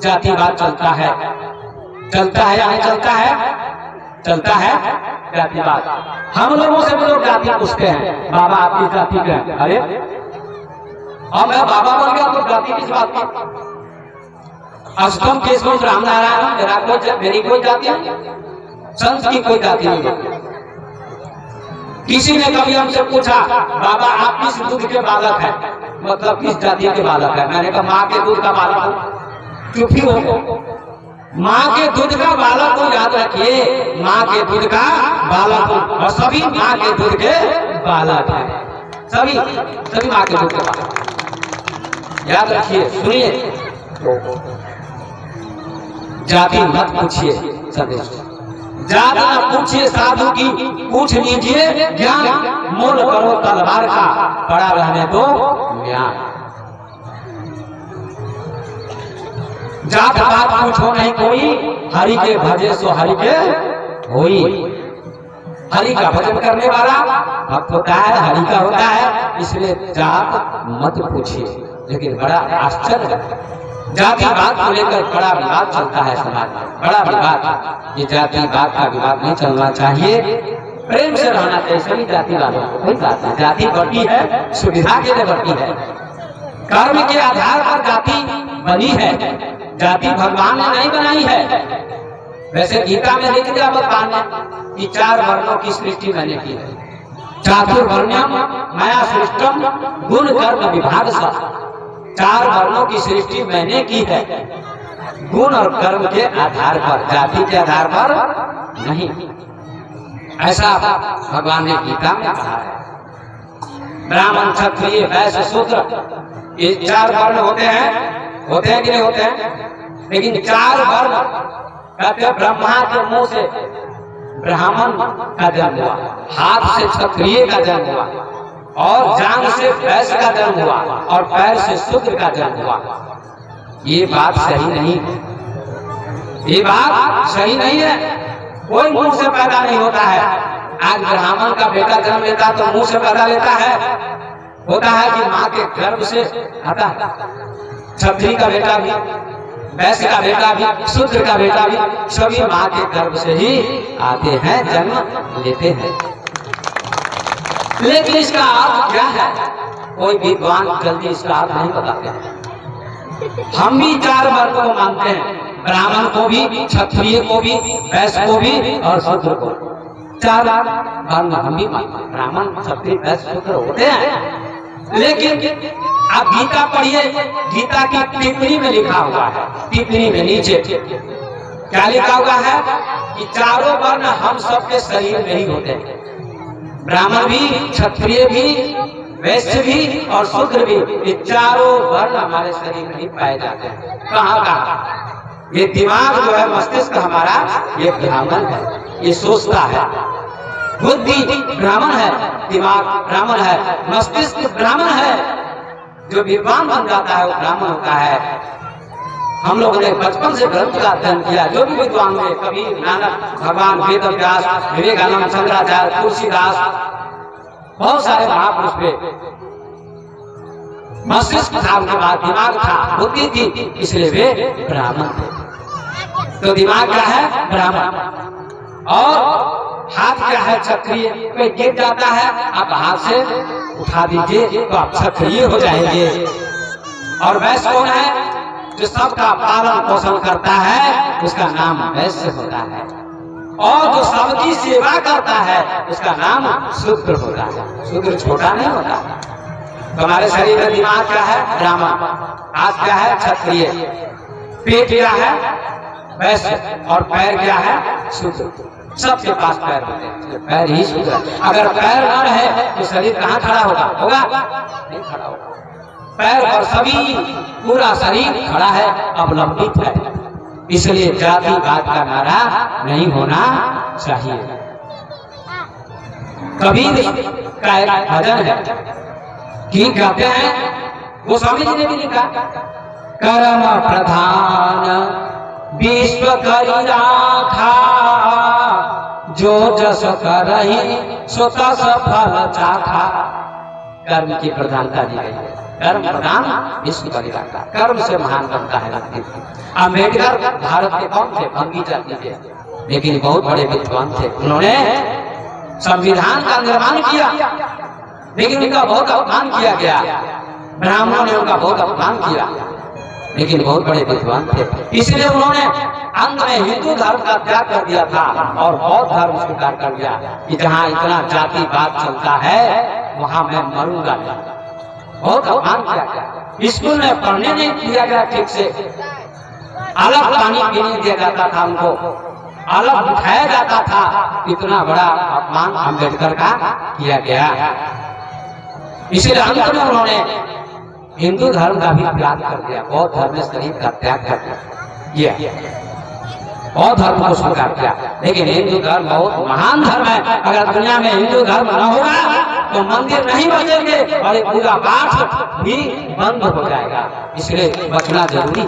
A: जातिवाद चलता है या नहीं चलता है? चलता है जातिवाद। हम लोगों से भी लोग जाति पूछते हैं, बाबा आपकी जाति क्या है? अरे और मैं बाबा बोल गया तो जाति किस बात की? अष्टम केशव राम नारायण, मेरी कोई जाति नहीं, संत की कोई जाति नहीं है। किसी ने कभी हमसे पूछा बाबा आप किस दूध के बालक है, मतलब किस जाति के बालक है? मैंने कहा माँ के दूध का बालक हूँ। चुप ही हो, माँ के दूध का बालक को याद रखिए, माँ के दूध का बालक हूँ और सभी माँ के दूध के बालक हैं, सभी माँ के दूध के बालक। याद रखिए, सुनिए, जाति मत पूछिए, संदेश जाति न पूछिए साधु की, पूछ लीजिए ज्ञान। मोल करो तलवार का, पड़ा रहने दो ज्ञान। जात पात पूछो नहीं कोई, हरि के भजे सो हरि के होई। हरि का भजन करने वाला भक्त होता है, हरि का होता है, इसलिए जात मत पूछिए। लेकिन बड़ा आश्चर्य है, जातिवाद को लेकर बड़ा विवाद चलता है समाज में, बड़ा विवाद। ये जातिवाद का विवाद नहीं चलना चाहिए, प्रेम से रहना चाहिए सभी जातिवादों को। कोई बात नहीं, जाति बढ़ती है सुविधा के लिए बढ़ती है, कर्म के आधार पर जाति बनी है, जाति भगवान ने नहीं बनाई है। वैसे गीता में लिख दिया भगवान ने कि 4 वर्णों की सृष्टि मैंने की है, चातुर्वर्ण्यम मया सृष्टम गुण कर्म विभाग सा। 4 वर्णों की सृष्टि मैंने की है, गुण और कर्म के आधार पर, जाति के आधार पर नहीं। ऐसा भगवान ने गीता में कहा है। ब्राह्मण क्षत्रिय वैश्य शूद्र, ये 4 वर्ण होते हैं कि नहीं होते हैं? लेकिन 4 वर्ण कहते हैं ब्रह्मा के मुंह से ब्राह्मण का जन्म हुआ, हाथ से क्षत्रिय का जन्म हुआ, और जांग से वैश्य का जन्म हुआ, और पैर से शूद्र का जन्म हुआ। ये बात सही नहीं, ये बात सही नहीं है। कोई मुंह से पैदा नहीं होता है। आज ब्राह्मण का बेटा जन्म लेता तो मुंह से पैदा लेता है, होता है कि माँ के गर्भ से आता है। क्षत्रिय का बेटा भी, वैश्य का बेटा भी, शूद्र का बेटा भी, सभी माँ के गर्भ से ही आते हैं, जन्म लेते हैं। लेकिन इसका अर्थ क्या है? कोई विद्वान जल्दी इसका अर्थ नहीं बताते। हम भी 4 वर्ग को मानते हैं, ब्राह्मण को भी, क्षत्रिय को भी, वैश्य को भी और शूद्र को। 4 वर्ण हम भी मानते हैं, ब्राह्मण क्षत्रिय वैश्य शूद्र होते हैं। लेकिन आप गीता पढ़िए, गीता की टिप्पणी में लिखा हुआ है, टिप्पणी में नीचे क्या लिखा हुआ है कि 4 वर्ण हम सबके शरीर में ही होते हैं। ब्राह्मण भी, क्षत्रिय भी, वैश्य भी और शूद्र भी, ये 4 वर्ण हमारे शरीर में ही पाए जाते हैं। कहाँ? ये दिमाग जो है, मस्तिष्क हमारा, ये ब्राह्मण है, ये सोचता है। बुद्धि ब्राह्मण है, दिमाग ब्राह्मण है, मस्तिष्क ब्राह्मण है। जो विद्वान बन जाता है वो ब्राह्मण होता है। हम लोगों ने बचपन से ग्रंथ का अध्ययन किया, जो भी विद्वान हुए, कभी नानक, भगवान वेद व्यास, विवेकानंद, शंकराचार्य, तुलसीदास, बहुत सारे महापुरुष हुए। मस्तिष्क था, उनके बाद दिमाग था, बुद्धि थी, इसलिए वे ब्राह्मण थे। तो दिमाग क्या है? ब्राह्मण। और हाथ क्या है? क्षत्रिय। कोई गिर जाता है, आप हाथ से उठा दीजिए तो आप क्षत्रिय हो जाएंगे। और वैश्य कौन है? जो सबका पालन पोषण करता है उसका नाम वैश्य होता है, और जो सबकी सेवा करता है उसका नाम शूद्र होता है। शूद्र छोटा नहीं होता। तुम्हारे शरीर में दिमाग क्या है? ब्राह्मण। हाथ क्या है? क्षत्रिय। पेट क्या है? वैश्य। और पैर क्या है? शूद्र। सबके पास पैर होते हैं, पैर ही शूद्र। अगर पैर न रहे तो शरीर कहाँ खड़ा होगा? नहीं खड़ा होगा। पैर और सभी पूरा शरीर खड़ा है, अवलंबित है। इसलिए जातिवाद का नारा नहीं होना चाहिए। कबीर का एक भजन है कि कहते हैं, गोस्वामी जी ने भी लिखा, कर्म प्रधान विश्व करी राखा, जो जस करहि सो तस फल चाखा। कर्म की प्रधानता दी गई है। कर्म प्रधान विश्व करी राखा। कर्म से महान बनता है व्यक्ति। अम्बेडकर भारत के कौन थे? भंगी जाति के, लेकिन बहुत बड़े विद्वान थे। उन्होंने संविधान का निर्माण किया, लेकिन उनका बहुत अपमान किया गया। ब्राह्मणों ने उनका बहुत अपमान किया, लेकिन बहुत बड़े विद्वान थे। इसलिए उन्होंने अंत में हिंदू धर्म का त्याग कर दिया था और बौद्ध धर्म स्वीकार कर लिया कि जहाँ इतना जातिवाद चलता है वहां मैं मरूंगा नहीं। बहुत अपमान किया गया। स्कूल में पढ़ने नहीं दिया गया ठीक से, अलग पानी पीने दिया जाता था, उनको अलग उठाया जाता था। इतना बड़ा अपमान अम्बेडकर का किया गया। इसलिए अंत में उन्होंने हिंदू धर्म का भी त्याग कर दिया, बौद्ध धर्म में शरीर का त्याग कर दिया, बौद्ध धर्म को स्वीकार किया। लेकिन हिंदू धर्म बहुत महान धर्म है। अगर दुनिया में हिंदू धर्म न होगा तो मंदिर नहीं बचेंगे और एक पूजा पाठ भी बंद हो जाएगा। इसलिए बचना जरूरी है,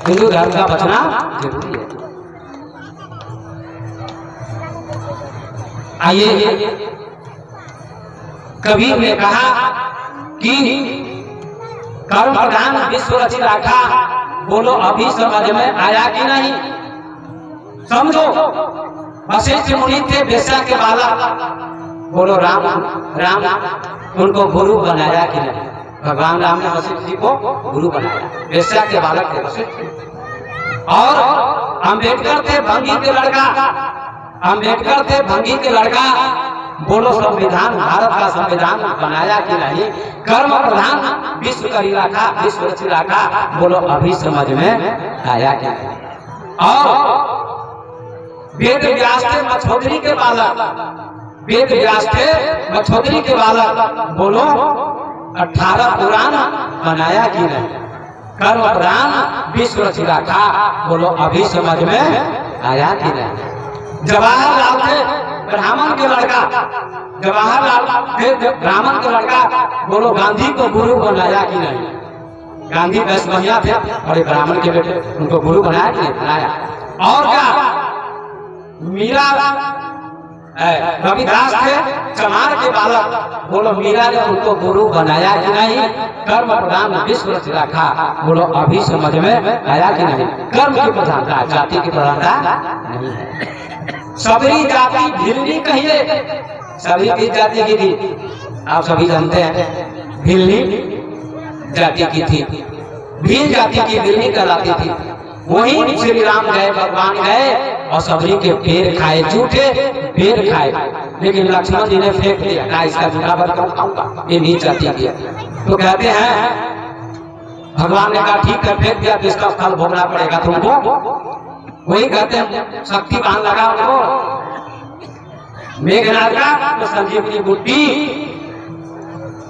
A: हिंदू धर्म का बचना जरूरी है। आइए, कबीर ने कहा कि कर्म प्रधान विश्व रचि राखा। बोलो अभी समझ में आया कि नहीं? समझो, वशिष्ठ मुनि थे वेश्या के बालक। बोलो राम उनको गुरु बनाया कि नहीं? भगवान राम ने वशिष्ठ जी को गुरु बनाया। वेश्या के बालक थे वशिष्ठ। और अम्बेडकर थे भंगी के लड़का। अम्बेडकर थे भंगी के लड़का। बोलो संविधान, भारत का संविधान बनाया कि नहीं? कर्म प्रधान विश्व करी राखा, विश्व रचि राखा। बोलो अभी समझ में आया कि नहीं? और वेद व्यास थे मछोदरी के बालक। वेद व्यास थे मछोदरी के बालक। बोलो 18 पुराण बनाया कि नहीं? कर्म प्रधान विश्व रचि राखा। बोलो अभी समझ में आया कि नहीं? जवाहरलाल थे ब्राह्मण के लड़का। जवाहरलाल थे ब्राह्मण के लड़का। बोलो गांधी को गुरु बनाया कि नहीं? गांधी वैश्य थे और एक ब्राह्मण के बेटे, उनको गुरु बनाया कि नहीं? बनाया। और क्या मीरा, रविदास थे चमार के बालक। बोलो मीरा ने उनको गुरु बनाया कि नहीं? कर्म प्रधान विश्व रचि राखा। बोलो अभी समझ में आया कि नहीं? कर्म की प्रधानता, जाति की प्रधानता नहीं है। सबरी जाति भिल्ली कहिए। सभी किस जाति की थी? आप सभी जानते हैं, भिल्ली जाति की थी। भील जाति की भिल्ली कहलाती थी। वहीं श्री राम गए, भगवान गए और सबरी के पैर खाए, झूठे पैर खाए। लेकिन लक्ष्मण जी ने फेंक दिया, ना इसका जूठा बन खाऊंगा, ये नीच जाति की है। तो कहते हैं भगवान ने कहा ठीक है, फेंक दिया तो इसका फल भोगना पड़ेगा तुमको। वही कहते हैं शक्तिवान लगा उनको, मेघनाथ का तो संजीवनी बूटी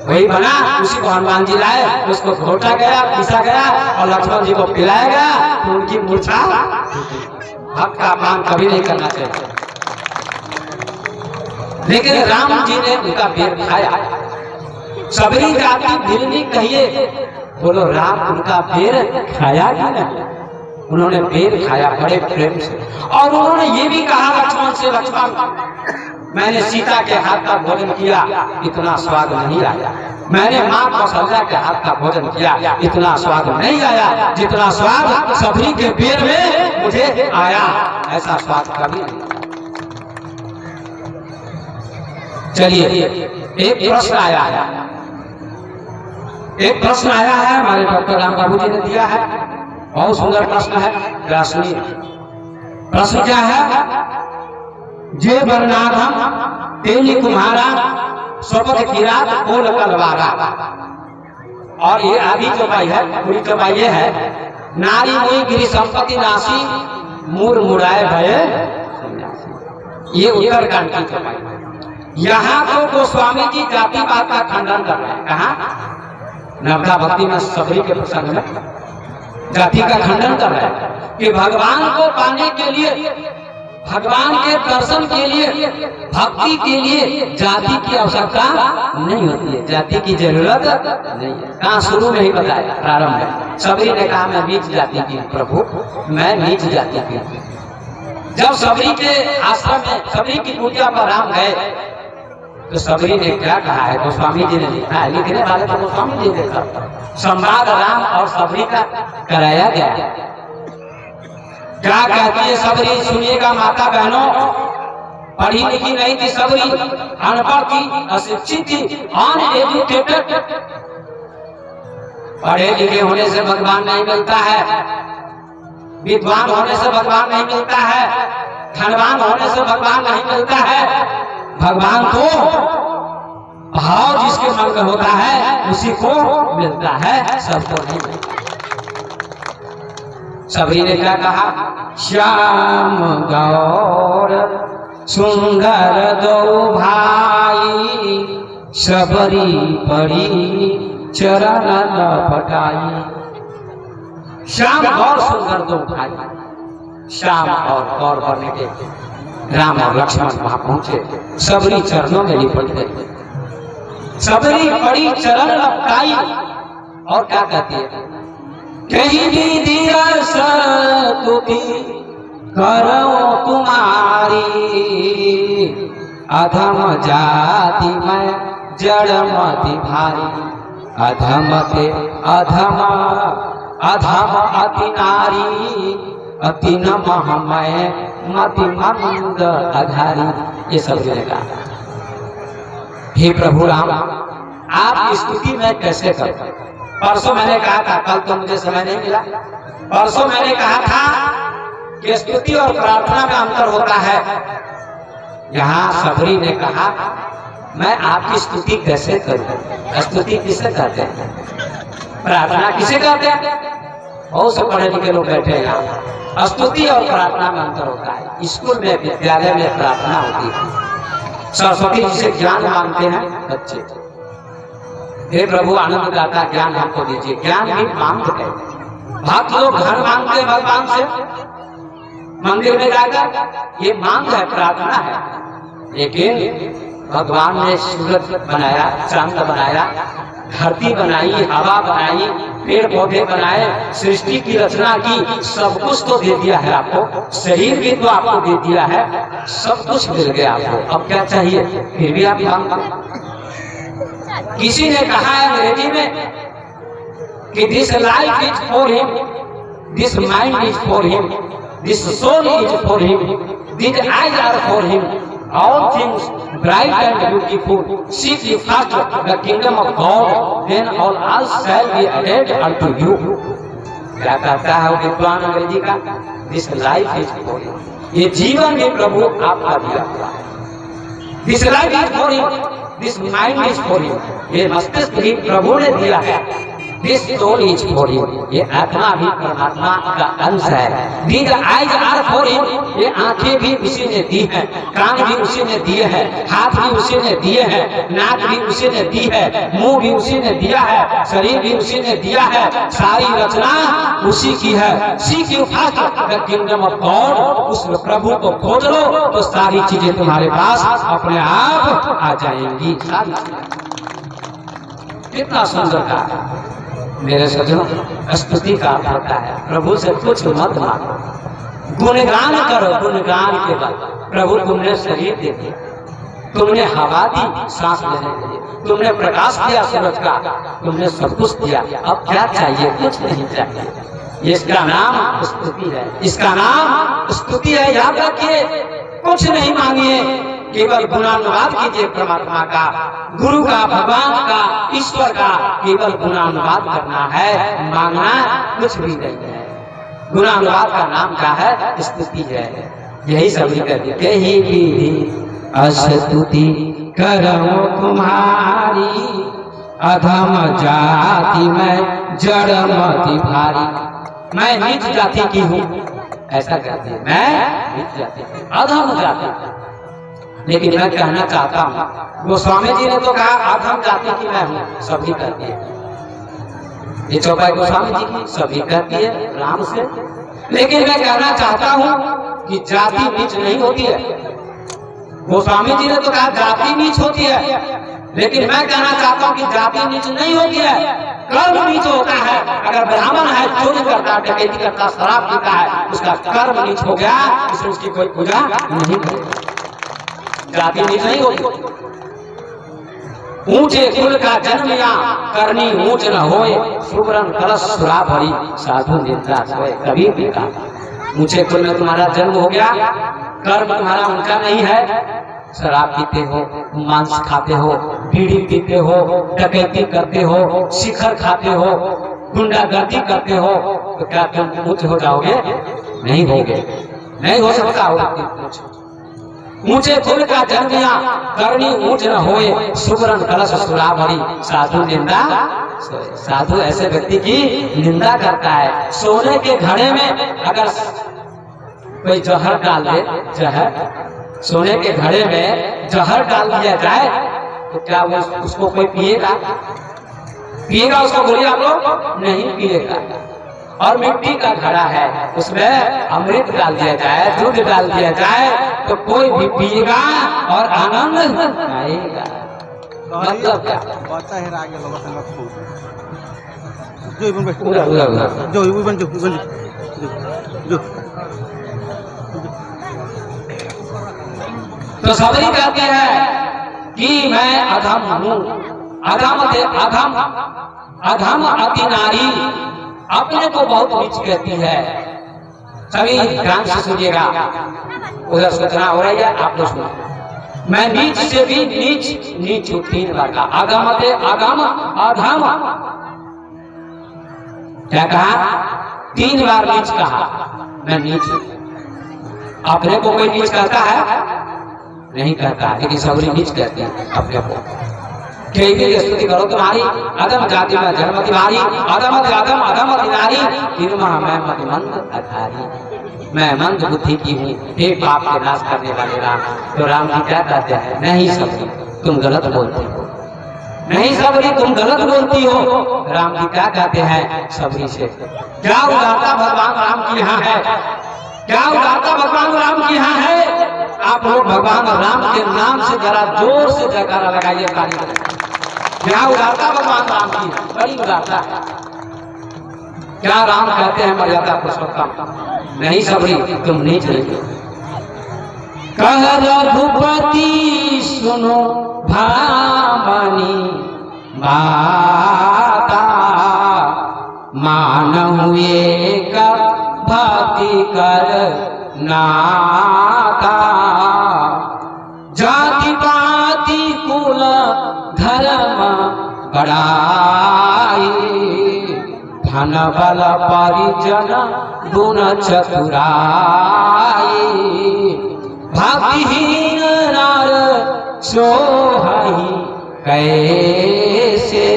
A: वही बना, उसी को हनुमान जी लाए, उसको घोटा गया, पीसा गया और लक्ष्मण जी को पिलाया गया। तो उनकी मूर्छा, भक्त का अपमान कभी नहीं करना चाहिए। लेकिन राम जी ने उनका पैर खाया। सबरी जाति भिल्ली कहिए। बोलो राम उनका पैर खाया कि नहीं? उन्होंने पैर खाया बड़े प्रेम से। और उन्होंने ये भी कहा लक्ष्मण से, लक्ष्मण मैंने सीता के हाथ का भोजन किया, इतना स्वाद नहीं आया। मैंने माँ कौशल्या के हाथ का भोजन किया, इतना स्वाद नहीं आया जितना स्वाद सबरी के पैर में मुझे आया। ऐसा स्वाद कभी नहीं। चलिए, एक प्रश्न आया है, हमारे डॉक्टर राम बाबू जी ने दिया है। बहुत सुंदर प्रश्न है। सुनिए प्रश्न क्या है। जे वर्णाधम तेली कुम्हारा स्वपथ किरात बोल कलवारा। और ये आदि चौपाई है, पूरी चौपाई ये है। नारी मुई गिरी संपत्ति नासी मूर मुड़ाए भये। ये उत्तरकांड की चौपाई। यहाँ तो गोस्वामी जी जातिवाद का खंडन कर रहे हैं। कहाँ? नवदा भक्ति में सबरी के प्रसंग में जाति का खंडन कर रहे हैं कि भगवान को पाने के लिए, भगवान के दर्शन के लिए, भक्ति के लिए जाति की आवश्यकता नहीं होती है, जाति की जरूरत नहीं है। कहाँ? शुरू में ही बताया, प्रारंभ में सबरी ने कहा मैं नीच जाति की प्रभु, मैं नीच जाति की। जब सबरी के आश्रम में सबरी की पूजा पर राम गए तो सबरी ने क्या कहा है, गोस्वामी जी ने लिखा है, लिखने वाले तो गोस्वामी जी ने लिखा। संवाद राम और सबरी का कराया गया। क्या कहती है सबरी? सुनिएगा माता बहनों, पढ़ी लिखी नहीं थी सबरी, अनपढ़ थी, अशिक्षित थी, अनएजुकेटेड। पढ़े लिखे होने से भगवान नहीं मिलता है, विद्वान होने से भगवान नहीं मिलता है, धनवान होने से भगवान नहीं मिलता है। भगवान तो भाव जिसके मन में होता है उसी को मिलता है, सबको नहीं मिलता। सबरी ने क्या कहा? श्याम गौर सुंदर दो भाई, सबरी पड़ी चरण लपटाई। श्याम और सुंदर दो भाई, श्याम और गौर बनने के राम और लक्ष्मण वहां पहुंचे। सबरी चरणों में लिपट गई, सबरी पड़ी चरण लपटाई। और क्या कहती है? कहीं भी दिया स्तुति करो तुम्हारी, अधम जाति में जड़मति भारी। अधम ते अधम अधम अति नारी, अति नमः मैं मति मंद अधारी। ये सब ने कहा। हे प्रभु राम, आप स्तुति में कैसे करते? परसों मैंने कहा था, कल तो मुझे समय नहीं मिला, परसों मैंने कहा था कि स्तुति और प्रार्थना में अंतर होता है। यहाँ सबरी ने कहा मैं आपकी स्तुति कैसे करूं? स्तुति किसे कहते हैं? प्रार्थना किसे कहते हैं? बहुत से पढ़े लिखे लोग बैठे हैं यहाँ। स्तुति और प्रार्थना में अंतर होता है। स्कूल में, विद्यालय में प्रार्थना होती है। सरस्वती जी से ज्ञान मांगते हैं बच्चे, हे प्रभु आनंद दाता ज्ञान हमको दीजिए। ज्ञान भी मांग है। भक्त लोग घर मांगते हैं भगवान से, मंदिर में जाकर, ये मांग है, प्रार्थना है। लेकिन भगवान ने सूरज बनाया, चांद बनाया, धरती बनाई, हवा बनाई, पेड़ पौधे बनाए, सृष्टि की रचना की, सब कुछ तो दे दिया है आपको, शरीर भी तो आपको दे दिया है, सब कुछ मिल गया आपको। अब क्या चाहिए? फिर भी आप मांगते। किसी ने कहा है अंग्रेजी में कि this life is for him, this mind is for him, this soul is for him, this eyes are for him, all things bright and beautiful, seek ye first the kingdom of God, then all else shall be added unto you। क्या कहता है विद्वान अंग्रेजी का? This life is for him, ये जीवन भी प्रभु आपका दिया हुआ है। This life is for him, this mind is for him, ये मस्तिष्क भी प्रभु ने दिया है। This soul is for him, ये आत्मा भी परमात्मा का अंश है। These eyes are for him, ये आंखें भी उसी ने दी है, कान भी उसी ने दिए हैं, हाथ भी उसी ने दिए हैं, नाक भी उसी ने दी है, मुंह भी उसी ने दिया है, शरीर भी उसी ने दिया है, सारी रचना उसी की है। Seek you first the kingdom of God, उस प्रभु को खोज लो तो सारी चीजें तुम्हारे पास अपने आप आ जाएंगी। कितना सुंदर का मेरे सज्जनों, स्तुति का अर्थ होता है प्रभु से कुछ मत मांगो, गुणगान करो। गुणगान के बाद प्रभु तुमने शरीर दे दिया, तुमने हवा दी सांस लेने के लिए, तुमने प्रकाश दिया सूरज का, तुमने सब कुछ दिया, अब क्या चाहिए? कुछ नहीं चाहिए। इसका नाम स्तुति है, इसका नाम स्तुति है। याद रखिए, कुछ नहीं मांगिए, केवल गुणानुवाद कीजिए परमात्मा का, गुरु का, भगवान का, ईश्वर का, केवल गुणानुवाद करना है, मांगना कुछ भी नहीं है। गुणानुवाद का नाम क्या है? स्तुति है। यही सभी करती कही विधि अस्तुति करो तुम्हारी, अधम जाति में जड़ मति भारी। मैं नीच जाति की हूँ, ऐसा कहती है, मैं नीच जाति की, अधम जाति। लेकिन मैं कहना चाहता हूँ, गोस्वामी जी ने तो कहा अधम जाति की मैं हूँ, सभी कहती है। ये चौपाई गोस्वामी जी की सभी कहती है राम से। लेकिन मैं कहना चाहता हूँ कि जाति नीच नहीं होती है। गोस्वामी जी ने तो कहा जाति नीच होती है, लेकिन मैं कहना चाहता हूँ कि जाति नीच नहीं होती है, कर्म नीच होता है। अगर ब्राह्मण है, चोरी करता, डकैती करता, शराब पीता है, उसका कर्म नीच हो गया, इसलिए उसकी कोई पूजा नहीं करेगी। जाति नीच नहीं होती। ऊंचे कुल का जन्म या करनी ऊंच न होए, सुवर्ण कलश सुरा भरी साधु निद्रा सोए। कभी भी कहा ऊंचे कुल में तुम्हारा जन्म हो गया, कर्म तुम्हारा उनका नहीं है, शराब पीते हो, मांस खाते हो, बीड़ी पीते हो, डकैती करते हो, शिखर खाते हो, गुंडागर्दी करते हो, तो क्या तुम ऊंचे हो जाओगे? नहीं होगे, नहीं हो सकता होगा। ऊंचे कुल का जन्म या करनी ऊंच न होए, सुवर्ण कलश सुरा भरी साधु निंदा सोए। साधु ऐसे व्यक्ति की निंदा करता है। सोने के घड़े में अगर कोई जहर डाल दे, जहर, सोने के घड़े में जहर डाल दिया जाए तो क्या वो उसको कोई पिएगा? पिएगा उसको? बोलिए आप लोग, नहीं पिएगा। और मिट्टी का घड़ा है, उसमें अमृत डाल दिया जाए, दूध डाल दिया जाए तो कोई भी पिएगा और आनंद आएगा। मतलब क्या? तो सबरी कहते हैं कि मैं अधम हूँ, अधम अधम अधम अति नारी, अपने को बहुत नीच कहती है। सभी ध्यान से सुनिएगा, उधर सूचना हो रही है, आप लोग सुनो। मैं नीच से भी नीच, नीच हूँ 3 बार का। अधम ते अधम अधम, क्या कहा? 3 बार नीच कहा, मैं नीच हूँ। अपने को कोई नीच कहता है? नहीं कहता, लेकिन सबरी नीच कहते हैं अपने को। केही स्तुति करो तुम्हारी, अधम जाति में जन्म तुम्हारी, अधम अधम अधम नारी, निर्मा मैं मतिमंद अधारी। मैं मंद बुद्धि की हूँ, हे पाप के नाश करने वाले राम। तो राम जी क्या कहते हैं? नहीं सबरी तुम गलत बोलती हो, नहीं सबरी तुम गलत बोलती हो। राम जी क्या कहते हैं सबरी से? क्या उदारता भगवान राम की यहाँ है? क्या उदारता भगवान राम की यहाँ है? आप लोग भगवान राम के नाम से जरा जोर से जयकारा लगाइए, ताली बजाइए। क्या उदारता भगवान राम की, बड़ी उदारता है। क्या राम कहते हैं मर्यादा पुरुषोत्तम? नहीं सबरी तुम नीच नहीं। कह रघुपति सुनो भामनी माता, मानहु एक भक्ति कर नाता। जाति पाति कुल धर्म बड़ाई, धन बल परिजन गुण चतुराई। भक्तिहीन नर सोहहि कैसे,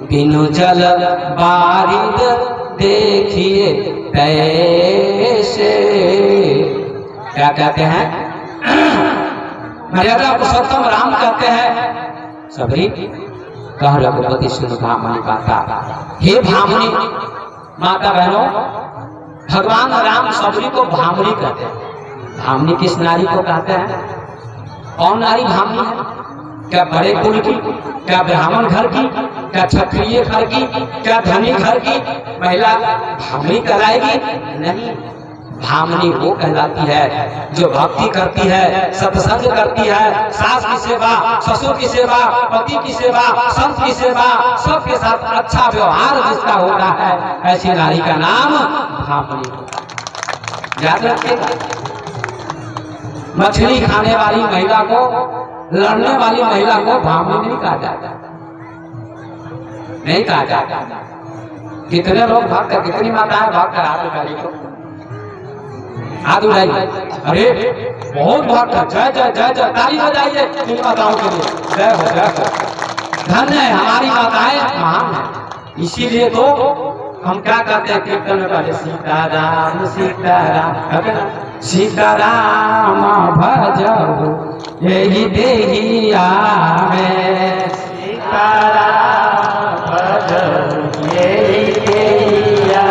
A: बिनु जल बारिद देखिए कैसे। क्या कहते हैं? मर्यादा पुरुषोत्तम राम कहते हैं सबरी कह रघुपति सुन भामनी माता। हे भामनी माता बहनों, भगवान राम सबरी को भामनी कहते हैं। भामनी किस नारी को कहते हैं? कौन नारी भामनी है? क्या बड़े कुल की, क्या ब्राह्मण घर की, क्या क्षत्रिय घर की, क्या धनी घर की महिला भामनी कहलाएगी? नहीं, भामनी वो कहलाती है जो भक्ति करती है, सत्संग करती है, सास की सेवा, ससुर की सेवा, पति की सेवा, संत की सेवा, सबके साथ अच्छा व्यवहार जिसका होता है, ऐसी नारी का नाम भामनी होता है। याद रखिएगा, मछली खाने वाली महिला को, लड़ने वाली महिला को भामनी नहीं कहा जाता, नहीं कहा जाता। कितने लोग भक्त है, कितनी माताएं भक्त है, हाथ उठाइए तो, हाथ उठाइए। अरे बहुत भक्त है, जय जय जय जय, ताली बजाइए इन माताओं के लिए, जय हो जय हो। धन्य है हमारी माताएं, महान है। इसीलिए तो हम क्या कहते हैं कीर्तन में पहले सीताराम सीताराम, सीताराम भजो यही देहिया में, सीताराम भजो यही देहिया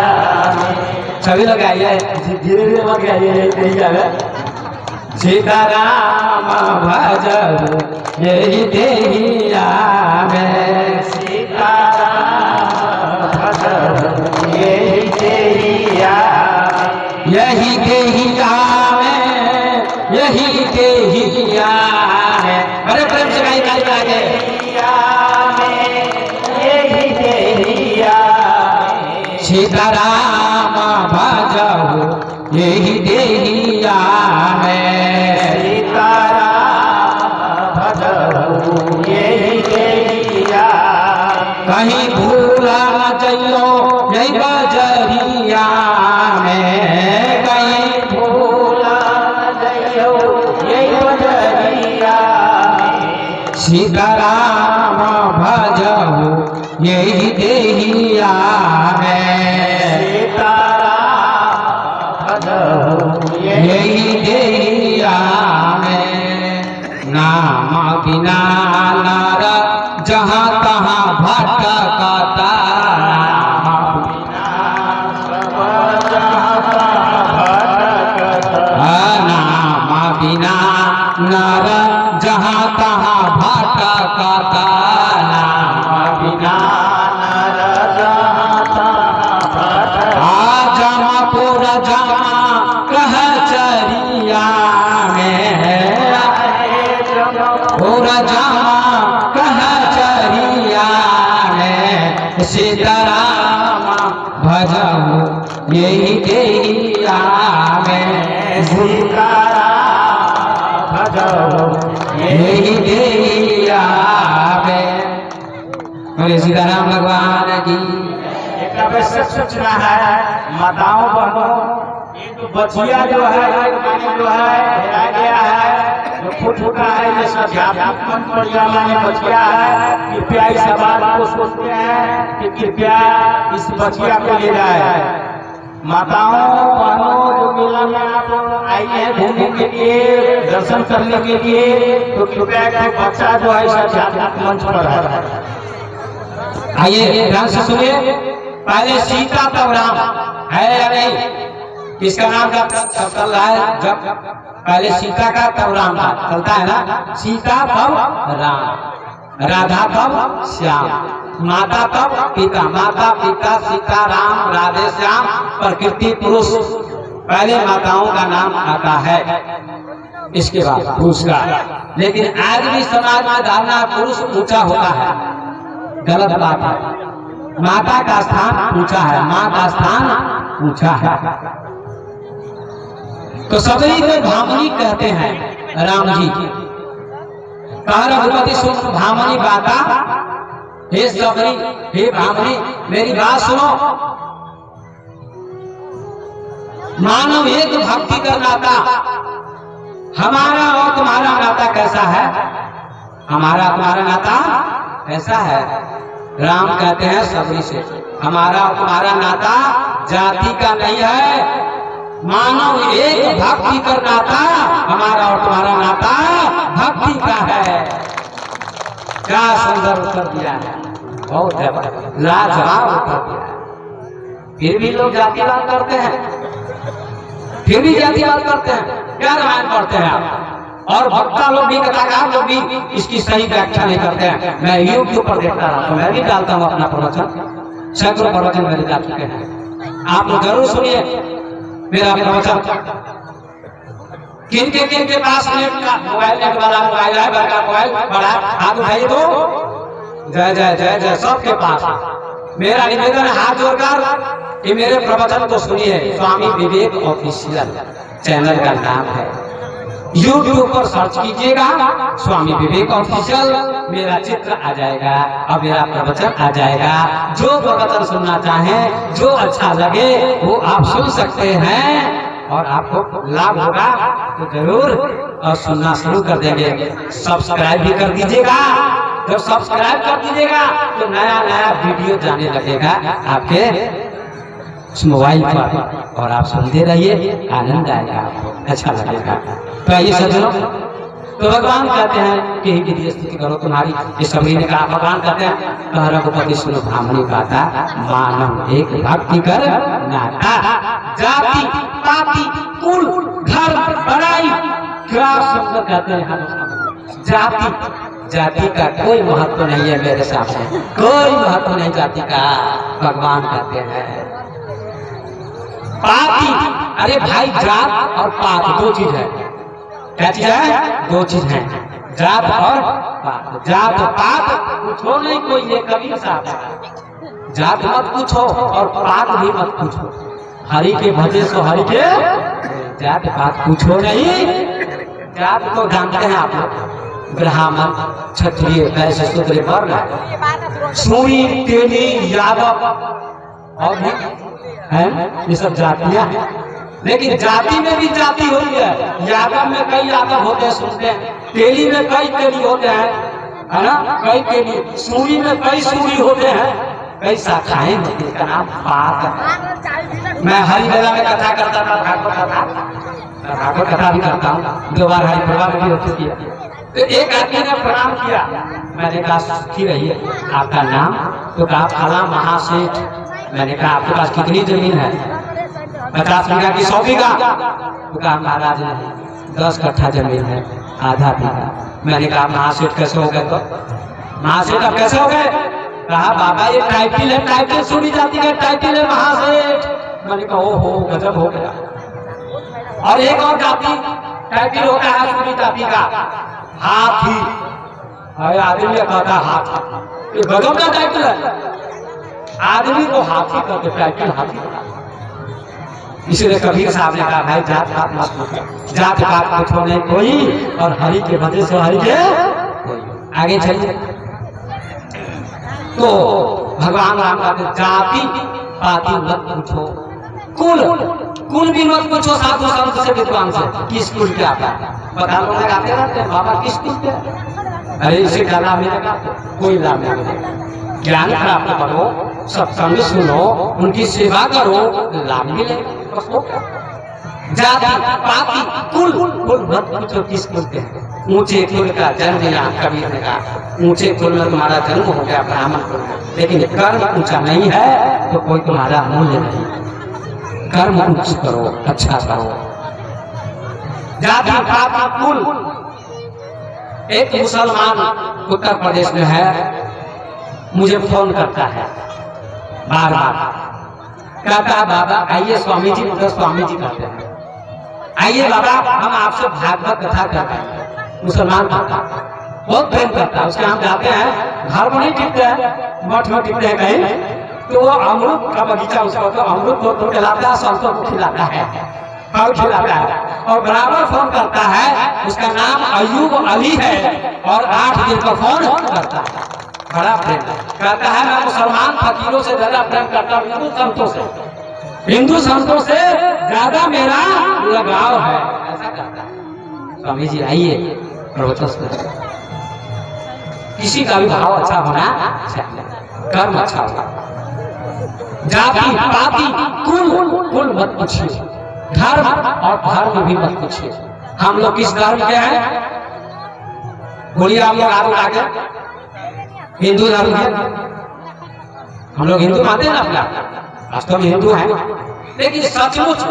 A: में। सभी लोग आइए, धीरे धीरे मत गाइए, यही देहिया में। सीताराम भजो यही देहिया में, सीताराम भजो यही देहिया, यही देहिया में, यही देहिया है। बड़े प्रेम से गाइए, गाइए आगे, यही देहिया, सीताराम भजो यही देहिया है, सीताराम भजो यही देहिया। कहीं भूला न चलो यही बजरिया में, कहीं भूला न चलो यही बजरिया, सीताराम भजो यही देहिया है, सीताराम भजो यही देहिया में। नाम बिना नर जहाँ तहाँ भटकता, नाम बिना सब जहाँ तहाँ भटकता, नाम बिना नर जहाँ तहाँ भटकता, नाम बिना नर जहाँ तहाँ भटकता। जमापुर जमा कह चरिया में, पुर जमा कह चरिया में, सीताराम भजो यही देहिया में, सीताराम भजो यही देहिया में। बोले सीताराम भगवान की। एक आवश्यक सूचना है माताओं बहनों, बचिया जो है जो है हेरा गया है, जो फूट फूटा है, ये अध्यात्मिक मन परिवार में बचिया है। कृपया इस बात को सोचते हैं कि कृपया इस बचिया को ले जाए। माताओं बहनों जो मेला में आप लोग आई है घूमने के लिए, दर्शन करने के लिए, तो कृपया बच्चा जो है इस अध्यात्मिक मंच पर है। आइए ध्यान से सुनिए, पहले सीता तब राम है या नहीं? किसका नाम का चल रहा है? जब पहले सीता का तब राम का चलता है ना, सीता तब राम, राधा तब श्याम, माता तब पिता, माता पिता सीता राम राधे श्याम, प्रकृति पुरुष, पहले माताओं का नाम आता है, इसके बाद पुरुष का। लेकिन आज भी समाज में धारणा पुरुष ऊंचा होता है, गलत बात है। माता का स्थान ऊंचा है, माँ का स्थान ऊंचा है। तो सबरी को भामनी कहते हैं राम जी। कहा रघुपति सुन भामनी बाता, हे सबरी हे भामनी मेरी बात सुनो। मानव एक भक्ति का नाता, हमारा और तुम्हारा नाता कैसा है? हमारा तुम्हारा नाता कैसा है? राम कहते हैं सबरी से, हमारा और तुम्हारा नाता जाति का नहीं है, मानव एक भक्ति का नाता, हमारा और तुम्हारा नाता भक्ति का है। क्या सुंदर उत्तर दिया है, बहुत लाजवाब उत्तर दिया है। फिर भी लोग जातिवाद करते हैं, फिर भी जातिवाद करते हैं। क्या रामायण पढ़ते हैं आप? और भक्ता लोग भी, कथाकार लोग भी इसकी सही व्याख्या नहीं करते हैं। मैं यूट्यूब पर देखता रहा तो मैं भी डालता हूँ अपना प्रवचन, सैकड़ों प्रवचन मेरे जा चुके हैं। आप लोग जरूर सुनिए मेरा प्रवचन। किनके पास नेट का मोबाइल, नेट वाला मोबाइल है, बड़ा मोबाइल बड़ा, हाथ उठाइए तो जय जय जय जय सबके पास। मेरा निवेदन है हाथ जोड़कर कि मेरे प्रवचन को सुनिए। स्वामी विवेक ऑफिशियल चैनल का नाम है, YouTube पर सर्च कीजिएगा स्वामी विवेक ऑफिशियल, मेरा चित्र आ जाएगा और मेरा प्रवचन आ जाएगा। जो प्रवचन सुनना चाहें, जो अच्छा लगे वो आप सुन सकते हैं और आपको लाभ होगा तो जरूर और सुनना शुरू कर देंगे। सब्सक्राइब भी कर दीजिएगा। जब सब्सक्राइब कर दीजिएगा तो नया नया वीडियो जाने लगेगा आपके मोबाइल पर और आप सुनते रहिए, आनंद आएगा, आपको अच्छा लगेगा। तो आइए सज्जनों, तो भगवान कहते हैं कि विधि स्तुति करो तुम्हारी। इस सभी ने कहा, भगवान कहते हैं कह रघुपति सुनो ब्राह्मणी गाता, मानव एक भक्ति कर नाता, जाति पाति कुल धर्म बड़ाई क्या शब्द कहते हैं। जाति का कोई महत्व नहीं है मेरे सामने, कोई महत्व नहीं जाति का। भगवान कहते हैं पाति, अरे भाई जात और पात दो चीज है। क्या चीज है? दो चीज है, जात और पात। जात पात पूछो नहीं कोई, ये कबीर साहब है। जात मत पूछो और पात भी मत पूछो, हरि के भजे सो हरि के, जात पात पूछो नहीं। जात को जानते हैं आप लोग, ब्राह्मण क्षत्रिय वैश्य शूद्र वर्ण, सूरी तेली यादव और भी है, ये सब जातियां हैं। लेकिन जाति में भी जाति होती है। यादव में कई यादव होते हैं, सुनते हैं। तेली में कई तेली होते हैं, है ना, कई तेली। सूरी में कई सूरी होते हैं, कई शाखाएं होती है। नाम पात है। मैं हरिवेला में कथा करता था, भागवत कथा भी करता हूँ, 2 बार हरिप्रभा में भी हो चुकी है। तो एक आदमी ने प्रणाम किया, मैंने कहा सुखी रहिए, आपका नाम? तो कहा फला महासेठ। मैंने कहा आपके पास कितनी जमीन है? 50 बीघा की 100 बीघा? तो कहा महाराज नहीं, 10 कट्ठा जमीन है, आधा बीघा। मैंने कहा महासेठ कैसे हो गए? तो महासेठ अब कैसे हो गए? कहा बाबा ये टाइटिल है, टाइटिल सुनी जाती है, टाइटिल है महासेठ। मैंने कहा ओहो गजब हो गया। और एक और जाति टाइटिल होता है सुनी जाति का, हाथी। आदमी कहता हाथी, ये गजब का टाइटिल है। आदमी को हाथी कहते, टाइटिल हाथी। इसलिए कबीर साहब ने कहा भाई जात पात मत पूछो, जात पात पूछो नहीं कोई, और हरि के भजे से हरि के कोई। आगे चलिए, तो भगवान राम कहते जाति पाति मत पूछो, कुल भी मत पूछो साधु संत से विद्वान से, किस कुल के आता है। बता लोग गाते रहते हैं बाबा किस कुल के, अरे इसे क्या लाभ मिलेगा? कोई लाभ नहीं मिलेगा। ज्ञान प्राप्त करो, सत्संग सुनो, उनकी सेवा करो, लाभ मिले। जाति पाति कुल मत पूछो किस कुल के हैं। ऊंचे कुल का जन्म यहाँ कबीर ने कहा, ऊंचे कुल में तुम्हारा जन्म हो गया ब्राह्मण कुल में, लेकिन कर्म ऊंचा नहीं है तो कोई तुम्हारा मूल्य नहीं। कर्म ऊंच करो, अच्छा करो। जाति पाति कुल। एक मुसलमान उत्तर प्रदेश में है, मुझे फोन करता है बार बार, कहता बाबा आइए स्वामी जी, उधर स्वामी जी कहते हैं आइए बाबा हम आपसे भागवत कथा करते हैं। मुसलमान बहुत प्रेम करता है, उसके हम जाते हैं, घर में नहीं टिकते हैं, मठ में टिकते हैं कहीं, तो वो अमृत का बगीचा उसको, तो अमृत को खिलाता है, संतों को खिलाता है, फल खिलाता है। और बराबर फोन करता है, उसका नाम अयूब अली है, और 8 दिन का फोन करता है। बड़ा प्रेम कहता है, मैं मुसलमान फकीरों से ज्यादा प्रेम करता हूँ हिंदू संतों से, हिंदू संतों से ज्यादा मेरा लगाव है, ऐसा कहता है। स्वामी जी आइए प्रवचन सुनिए। किसी का भी भाव अच्छा होना चाहिए, कर्म अच्छा होगा। जाति पाति कुल मत पूछिए, धर्म और धर्म भी मत पूछिए। हम लोग किस धर्म के हैं? बोलिए आप लोग आगे। हिंदू धर्म है, हम लोग हिंदू मानते हैं ना अपना, वास्तव में हिंदू हैं, लेकिन सचमुच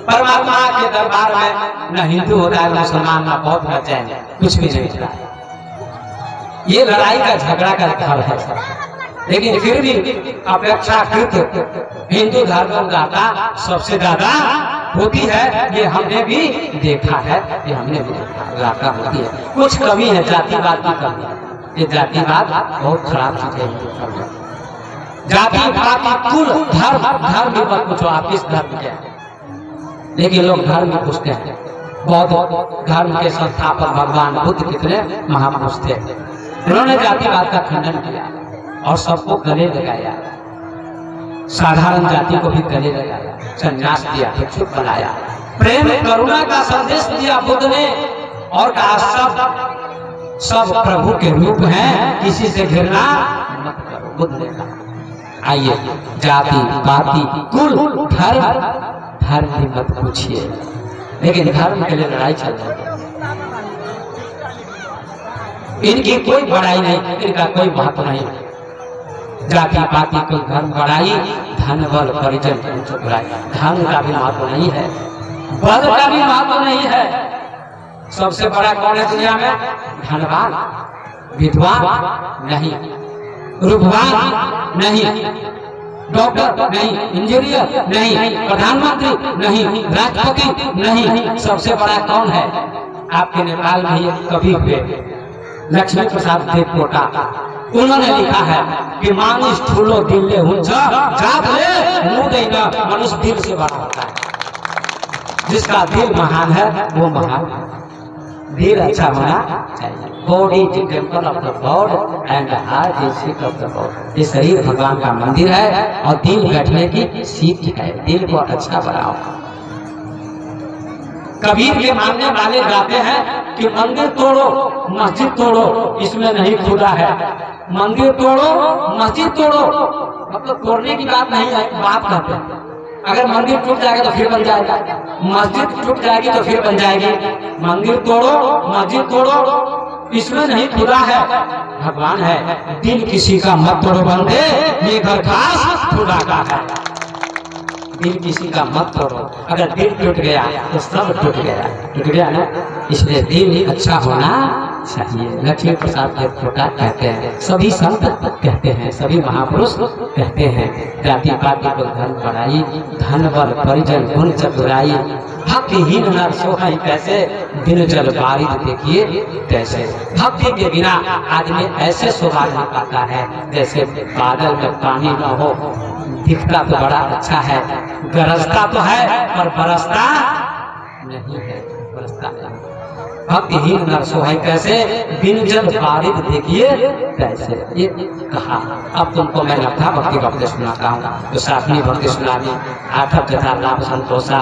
A: परमात्मा के दरबार में न हिंदू होता है, मुसलमान ना बौद्ध ना जैन, कुछ भी नहीं होता है। ये लड़ाई का झगड़ा का घर है सब, लेकिन फिर भी अपेक्षाकृत हिंदू धर्म गाथा सबसे ज्यादा होती है। ये हमने भी देखा है, ये हमने भी देखा गाथा होती है। कुछ कमी है, जातिवाद की कमी है। ये जातिवाद बहुत खराब चीज है। जाति पाति कुल धर्म भी मत पूछो आप किस धर्म के हैं। लेकिन लोग धर्म में घुसते हैं। बौद्ध धर्म के संस्थापक भगवान बुद्ध कितने महापुरुष थे। उन्होंने जातिवाद का खंडन किया और सबको गले लगाया, साधारण जाति को भी गले लगाया, संन्यास दिया, भिक्षुक बनाया, प्रेम करुणा का संदेश दिया बुद्ध ने और कहा सब प्रभु के रूप हैं, किसी से घृणा मत करो। बुद्ध ने कहा आइए जाति पाति कुल धर्म भी मत पूछिए, लेकिन धर्म के लिए लड़ाई चल रही है। इनकी कोई बड़ाई नहीं, इनका कोई महत्व नहीं। जाति पाति कोई धर्म बढ़ाई, धन बल परिजन बुराई, धन का भी महत्व नहीं है, बल का भी महत्व नहीं है। सबसे बड़ा कौन है दुनिया में? धनवान, विद्वान नहीं, रूपवान नहीं, डॉक्टर नहीं, इंजीनियर नहीं, प्रधानमंत्री नहीं, राष्ट्रपति नहीं। सबसे बड़ा कौन है? आपके नेपाल में ये कवि हुए लक्ष्मी प्रसाद देवकोटा, उन्होंने लिखा है कि मानुष ठूलो दिल ले जात ले मुंह देना, मनुष्य दिल से बड़ा होता है। जिसका दिल महान है वो महान है। दिल अच्छा होना चाहिए। Body is temple of the God and heart is seat of the God. ये शरीर भगवान का मंदिर है और दिल बैठने की सीट है। दिल को अच्छा बनाओ। कबीर के मानने वाले गाते हैं कि मंदिर तोड़ो मस्जिद तोड़ो, इसमें नहीं खुदा है। मंदिर तोड़ो मस्जिद तोड़ो, मतलब तोड़ने की बात नहीं है, बात कहते हैं। अगर मंदिर टूट जाएगा तो फिर बन जाएगा, मस्जिद टूट जाएगी तो फिर बन जाएगी। मंदिर तोड़ो मस्जिद तोड़ो, इसमें नहीं खुदा है, भगवान है। दिल किसी का मत तोड़ो बंदे, ये घर खास खुदा का है। दिल किसी का मत तोड़ो। अगर दिल टूट गया तो सब टूट गया ना। इसलिए दिल अच्छा होना चाहिए। लक्ष्मी प्रसाद देवकोटा कहते हैं, सभी संत कहते हैं, सभी महापुरुष कहते हैं, जाति पाति को धर्म बढ़ाई, धन बल परिजन गुण चतुराई, भक्तिहीन नर सोहाई कैसे, बिन जल बारिश देखिए कैसे। भक्ति के बिना आदमी ऐसे शोभा नहीं पाता है जैसे बादल में पानी न हो। दिखता तो बड़ा अच्छा है, गरजता तो है पर बरसता नहीं है, बरसता नहीं। भक्तिहीन नर सोहाई कैसे, बिन जल बारिश देखिए कैसे। ये कहा। अब तुमको मैं नथा भक्ति भक्ति सुनाता हूँ। जो सातवीं भक्ति सुनानी, आठव जथा लाभ संतोषा,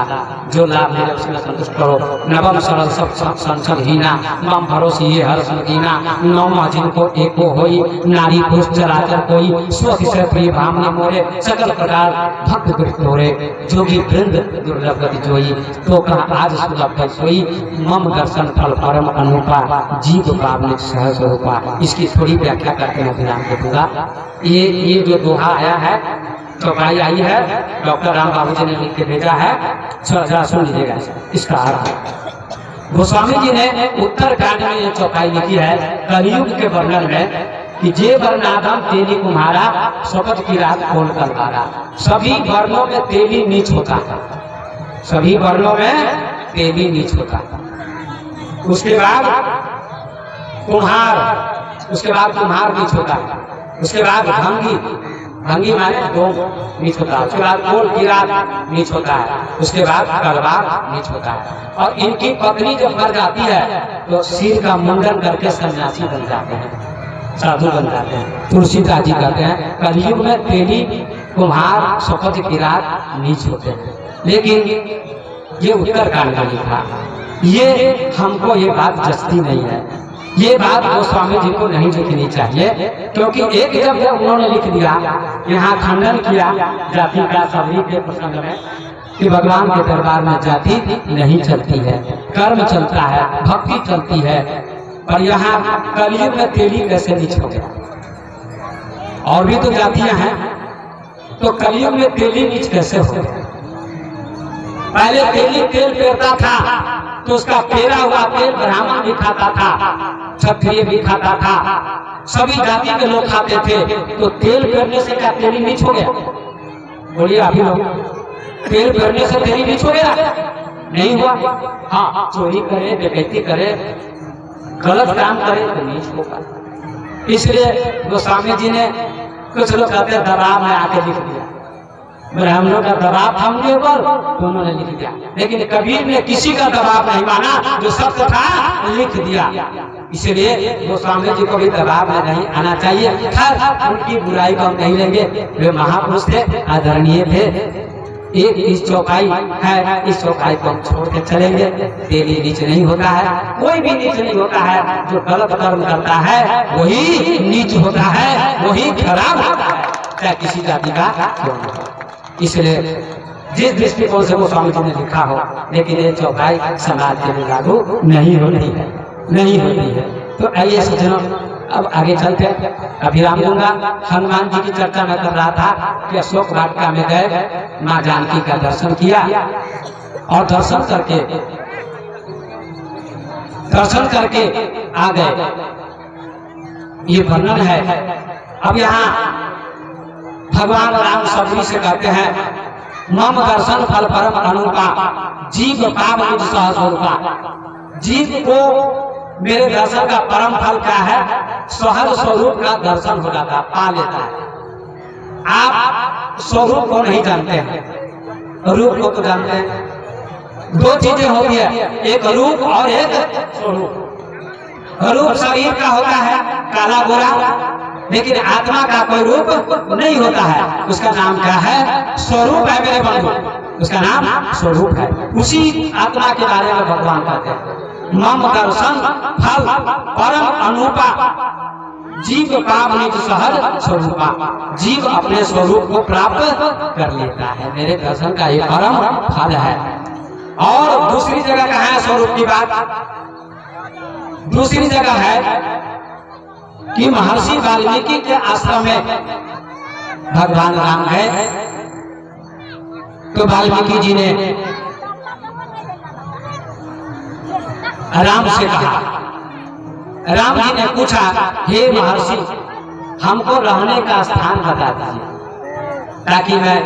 A: जो लाभ मेरे उसमें संतुष्ट करो। नवम सरल सब संसद हीना, मम भरोसे ये हर संगीना। नौ जिनको एको होई, नारी पुरुष चराचर कोई, स्वतिशय प्रिय भामनी मोरे, सकल प्रकार भक्त कृत तोरे। जोगी वृंद दुर्लभ गति जोई, तो कहा आज सुलभ सोई। मम दर्शन फल परम अनुपा, जीव पावनी सहज रूपा। इसकी थोड़ी व्याख्या करके मैं विराम दे दूंगा। ये जो दोहा आया है, चौपाई आई है, डॉक्टर राम बाबू जी ने लिख के भेजा है, जरा सुन लीजिएगा इसका अर्थ। गोस्वामी जी ने उत्तरकांड में ये चौपाई लिखी है कलयुग के वर्णन में कि जे वर्णाधम तेली कुम्हारा, शपथ की रात खोल कर मारा। सभी वर्णों में तेली नीच होता है, सभी वर्णों में तेली नीच होता है। उसके बाद कुम्हार, उसके बाद कुम्हार नीच होता है। उसके बाद भंगी, भंगी माने दो नीच होता है। उसके बाद कोल किरात नीच होता है। उसके बाद तलवार नीच होता है। और इनकी पत्नी जब मर जाती है तो सिर का मुंडन करके सन्यासी बन जाते हैं, साधु बन जाते हैं। तुलसीदास जी कहते हैं कलयुग में तेली कुम्हार शपथ किरात नीच होते हैं। लेकिन ये उत्तरकांड का लिखा, ये हमको ये बात जचती नहीं है। ये बात गोस्वामी जी को नहीं लिखनी चाहिए, क्योंकि एक जब उन्होंने लिख दिया, यहाँ खंडन किया जाति का सभी के प्रसंग में कि भगवान के दरबार में जाति नहीं चलती है, कर्म चलता है, भक्ति चलती है। और यहाँ कलयुग में तेली कैसे नीच हो गया? और भी तो जातियां हैं, तो कलयुग में तेली नीच कैसे हो गया? पहले तेली तेल पेरता था तो उसका पेरा हुआ तेल ब्राह्मण भी खाता था, क्षत्रिय भी खाता था, सभी जाति के लोग खाते थे। तो तेल पेरने से क्या तेली नीच हो गया? बोलिए अभी लोग, तेल पेरने से तेली नीच हो गया? नहीं हुआ। हाँ, चोरी करे, डकैती करे, गलत काम करे तो नीच होगा। इसलिए गोस्वामी जी ने, कुछ लोग कहते हैं दबाव में आके लिख दिया, ब्राह्मणों का दबाव था उनके ऊपर तो उन्होंने लिख दिया, लेकिन कबीर ने किसी का दबाव नहीं माना, जो सत्य था लिख दिया। इसलिए गोस्वामी जी को भी दबाव में नहीं आना चाहिए। खैर उनकी बुराई को हम नहीं लेंगे, वे महापुरुष थे, आदरणीय थे। एक इस चौपाई है, इस चौपाई को हम छोड़ के चलेंगे। तेरी नीच नहीं होता है, कोई भी नीच नहीं होता है। जो गलत कर्म करता है वही नीच होता है, वही खराब होता है, चाहे किसी जाति का क्यों न हो। इसलिए जिस दृष्टिकोण से वो स्वामी जी ने लिखा हो, लेकिन ये चौपाई समाज के लिए लागू नहीं होती है, नहीं होती है। तो आइए सज्जनों, अब आगे चलते हैं। अभिराम दूंगा। हनुमान जी की चर्चा मैं कर रहा था कि अशोक वाटिका में गए, माँ जानकी का दर्शन किया और दर्शन करके आ गए, ये वर्णन है। अब यहाँ भगवान राम सबरी से कहते हैं, मम दर्शन फल परम अनुपा, जीव पाप मुझ सहस्वरूपा। जीव को मेरे दर्शन का परम फल क्या है? सहज स्वरूप का दर्शन हो जाता, पा लेता है। आप स्वरूप को नहीं जानते हैं, रूप को तो जानते हैं। दो चीजें होती है, एक रूप और एक स्वरूप। रूप शरीर का होता है काला गोरा, लेकिन आत्मा का कोई रूप नहीं होता है। उसका नाम क्या है? स्वरूप है मेरे बंधु, उसका नाम स्वरूप है। उसी आत्मा के बारे में भगवान कहते हैं, मम दर्शन फल परम अनुपा, जीव पाप निज सहज स्वरूपा। जीव अपने स्वरूप को प्राप्त कर लेता है, मेरे दर्शन का ये परम फल है। और दूसरी जगह का है स्वरूप की बात, दूसरी जगह है कि महर्षि वाल्मीकि के आश्रम में भगवान राम गए, तो वाल्मीकि जी ने राम से कहा, राम जी ने पूछा, हे महर्षि हमको रहने का स्थान बता दीजिए ताकि मैं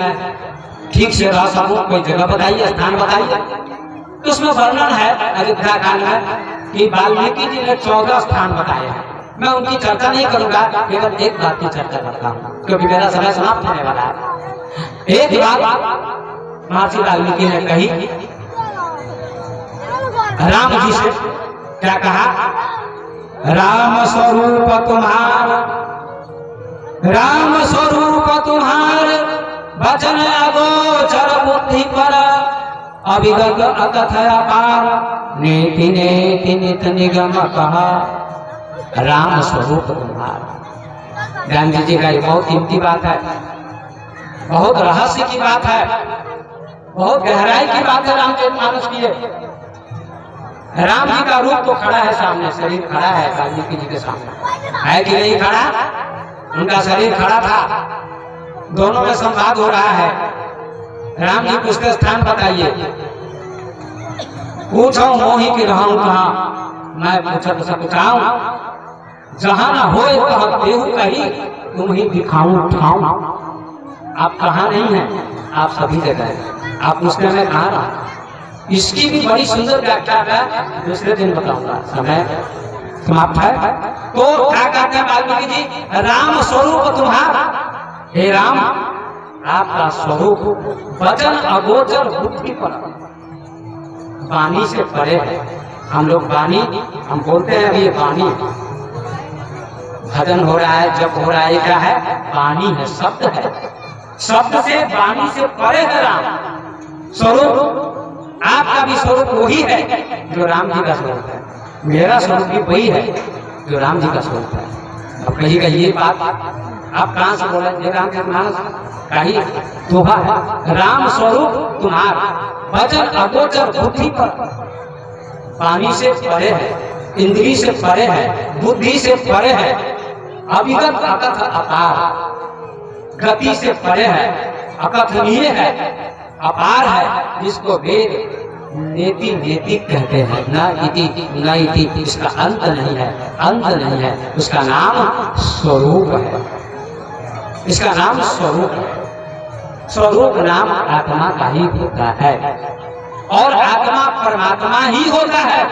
A: ठीक से रह सकूं, कोई जगह बताइए, स्थान बताइए। तो उसमें वर्णन है अयोध्या कांड में कि वाल्मीकि जी ने 14 स्थान बताए हैं। मैं उनकी चर्चा नहीं करूंगा, केवल एक बात की चर्चा करता हूँ क्योंकि मेरा समय समाप्त होने वाला है। एक बात महर्षि वाल्मीकि ने कही राम जी से, क्या कहा? राम स्वरूप तुम्हारा, राम स्वरूप तुम्हारे वचन अगोचर बुद्धि पर, अविगत अकथ अपार, नीति नेति नित निगम कहा। राम स्वरूप तुम्हारा, गांधी जी का ये बहुत कीमती बात है, बहुत रहस्य की बात है, बहुत गहराई की बात है। रामचरितमानस की राम जी का रूप तो खड़ा है सामने, शरीर खड़ा है वाल्मीकि जी के सामने, है कि नहीं खड़ा? उनका शरीर खड़ा था, दोनों में संवाद हो रहा है। राम जी पूछते स्थान बताइए, पूछो मोही की रहूं कहाँ, मैं पूछा तो पूछाऊं, जहां न होए कहू कही, तुम ही दिखाऊं ठाऊं। आप कहाँ नहीं है, आप सभी जगह है, आप उसके में कहाँ रहा। इसकी भी बड़ी सुंदर व्याख्या है, दूसरे दिन बताऊंगा, समय समाप्त है। तो क्या कहते हैं वाल्मीकि जी? राम स्वरूप तुम्हारा, हे राम आपका स्वरूप वचन अगोचर बुद्धि पर, वाणी से परे है। हम लोग वाणी, हम बोलते हैं अभी ये वाणी, भजन हो रहा है, जब हो रहा है, क्या है? वाणी है, शब्द है, शब्द से वाणी से परे है राम स्वरूप। आपका भी स्वरूप वही है जो राम जी का स्वरूप है, मेरा स्वरूप भी वही है जो राम जी का स्वरूप है। अब कहिएगा ये बात आप कहां से बोले? रामचरितमानस कही दोहा है, राम स्वरूप तुम्हारा वचन अगोचर बुद्धि पर, पानी से परे है, इंद्री से परे है, बुद्धि से परे है, अविगत अकथ अपार, गति से परे है, अकथनीय है, अपार है, जिसको वेद नेति नेति कहते हैं। न इति न इति, इसका अंत नहीं है, अंत नहीं है, उसका नाम स्वरूप है, इसका नाम स्वरूप है। स्वरूप नाम आत्मा का ही होता है और आत्मा परमात्मा ही होता है,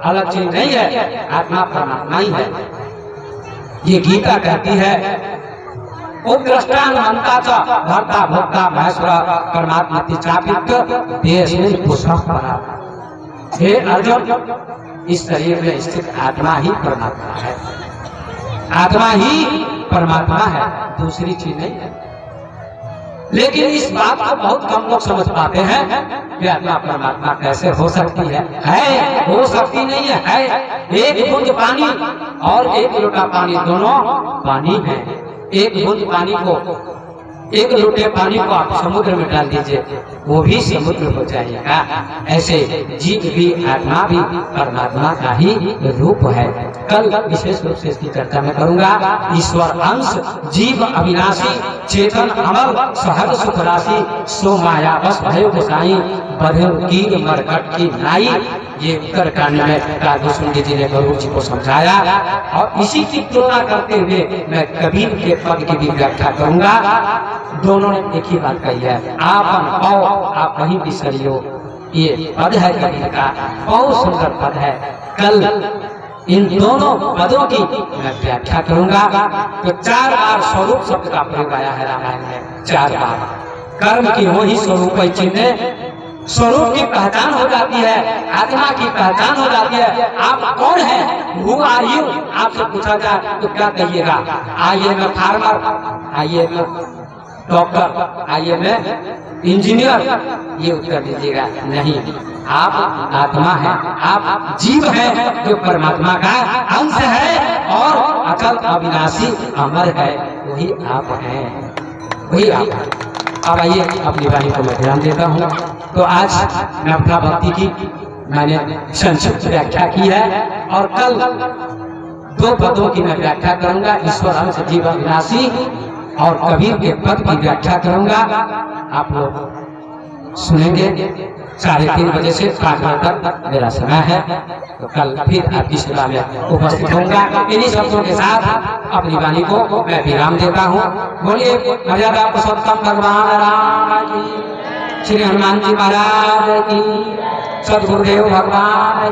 A: अलग चीज नहीं है, आत्मा परमात्मा ही है। ये गीता कहती है उद्रष्टानुमंताचा भर्ता भोक्ता महेश्वर परमात्मा चापित देशमिन पुष्प परा। हे अर्जुन, इस शरीर में स्थित आत्मा ही परमात्मा है, आत्मा ही परमात्मा है, दूसरी चीज नहीं है। लेकिन इस बात को बहुत कम लोग समझ पाते हैं कि आत्मा परमात्मा कैसे हो सकती है, हो सकती नहीं है। एक बूंद पानी और एक लोटा पानी दोनों पानी है। एक बूंद पानी को, एक लोटे पानी को आप समुद्र में डाल दीजिए, वो भी समुद्र हो जाएगा। ऐसे जीव भी, आत्मा भी परमात्मा का ही रूप है। कल विशेष रूप से इसकी चर्चा मैं करूंगा। ईश्वर अंश, जीव अविनाशी, चेतन अमर, सहज सुख राशि, सो माया बस भयो गोसाई, बढ़े कीर मरकट की नाई। ये उत्तर कांड में काव्यसुंदी जी ने गुरु जी को समझाया और इसी की तुलना करते हुए मैं कबीर के पद की भी व्याख्या करूंगा। दोनों ने एक ही बात कही है, आपन पाओ आप वहीं बिसरियो। ये पद है कबीर का, बहुत सुंदर पद है। कल इन दोनों पदों की मैं व्याख्या करूंगा। तो 4 बार स्वरूप शब्द का प्रयोग आया है रामायण में, 4 बार। कर्म की हो ही स्वरूप चिन्ह, स्वरूप की पहचान हो जाती है, आत्मा की पहचान हो जाती है। आप कौन हैं, हु आर यू, आपसे पूछा जाए तो क्या कहिएगा? आइए मैं फार्मर, आइए मैं डॉक्टर, आइए मैं इंजीनियर, ये उत्तर दीजिएगा नहीं। आप आत्मा है, आप जीव है जो परमात्मा का अंश है और अचल अविनाशी अमर है, वही आप हैं, वही आप हैं। अब आइए अपनी वाणी को मैं ध्यान देता हूँ। तो आज मैं अपना भक्ति की मैंने संक्षिप्त व्याख्या की है और कल 2 पदों की मैं व्याख्या करूंगा, ईश्वर अंश जीव अविनाशी, और कबीर के पद की व्याख्या करूंगा। आप लोग सुनेंगे। 3:30 बजे से 5 बजे तक मेरा समय है। तो कल फिर आपकी सेवा में उपस्थित होऊंगा। इन्हीं शब्दों के साथ अपनी वाणी को मैं विराम देता हूँ। बोलिए मर्यादा पुरुषोत्तम भगवान राम की, श्री हनुमान जी महाराज की, सद्गुरुदेव भगवान की।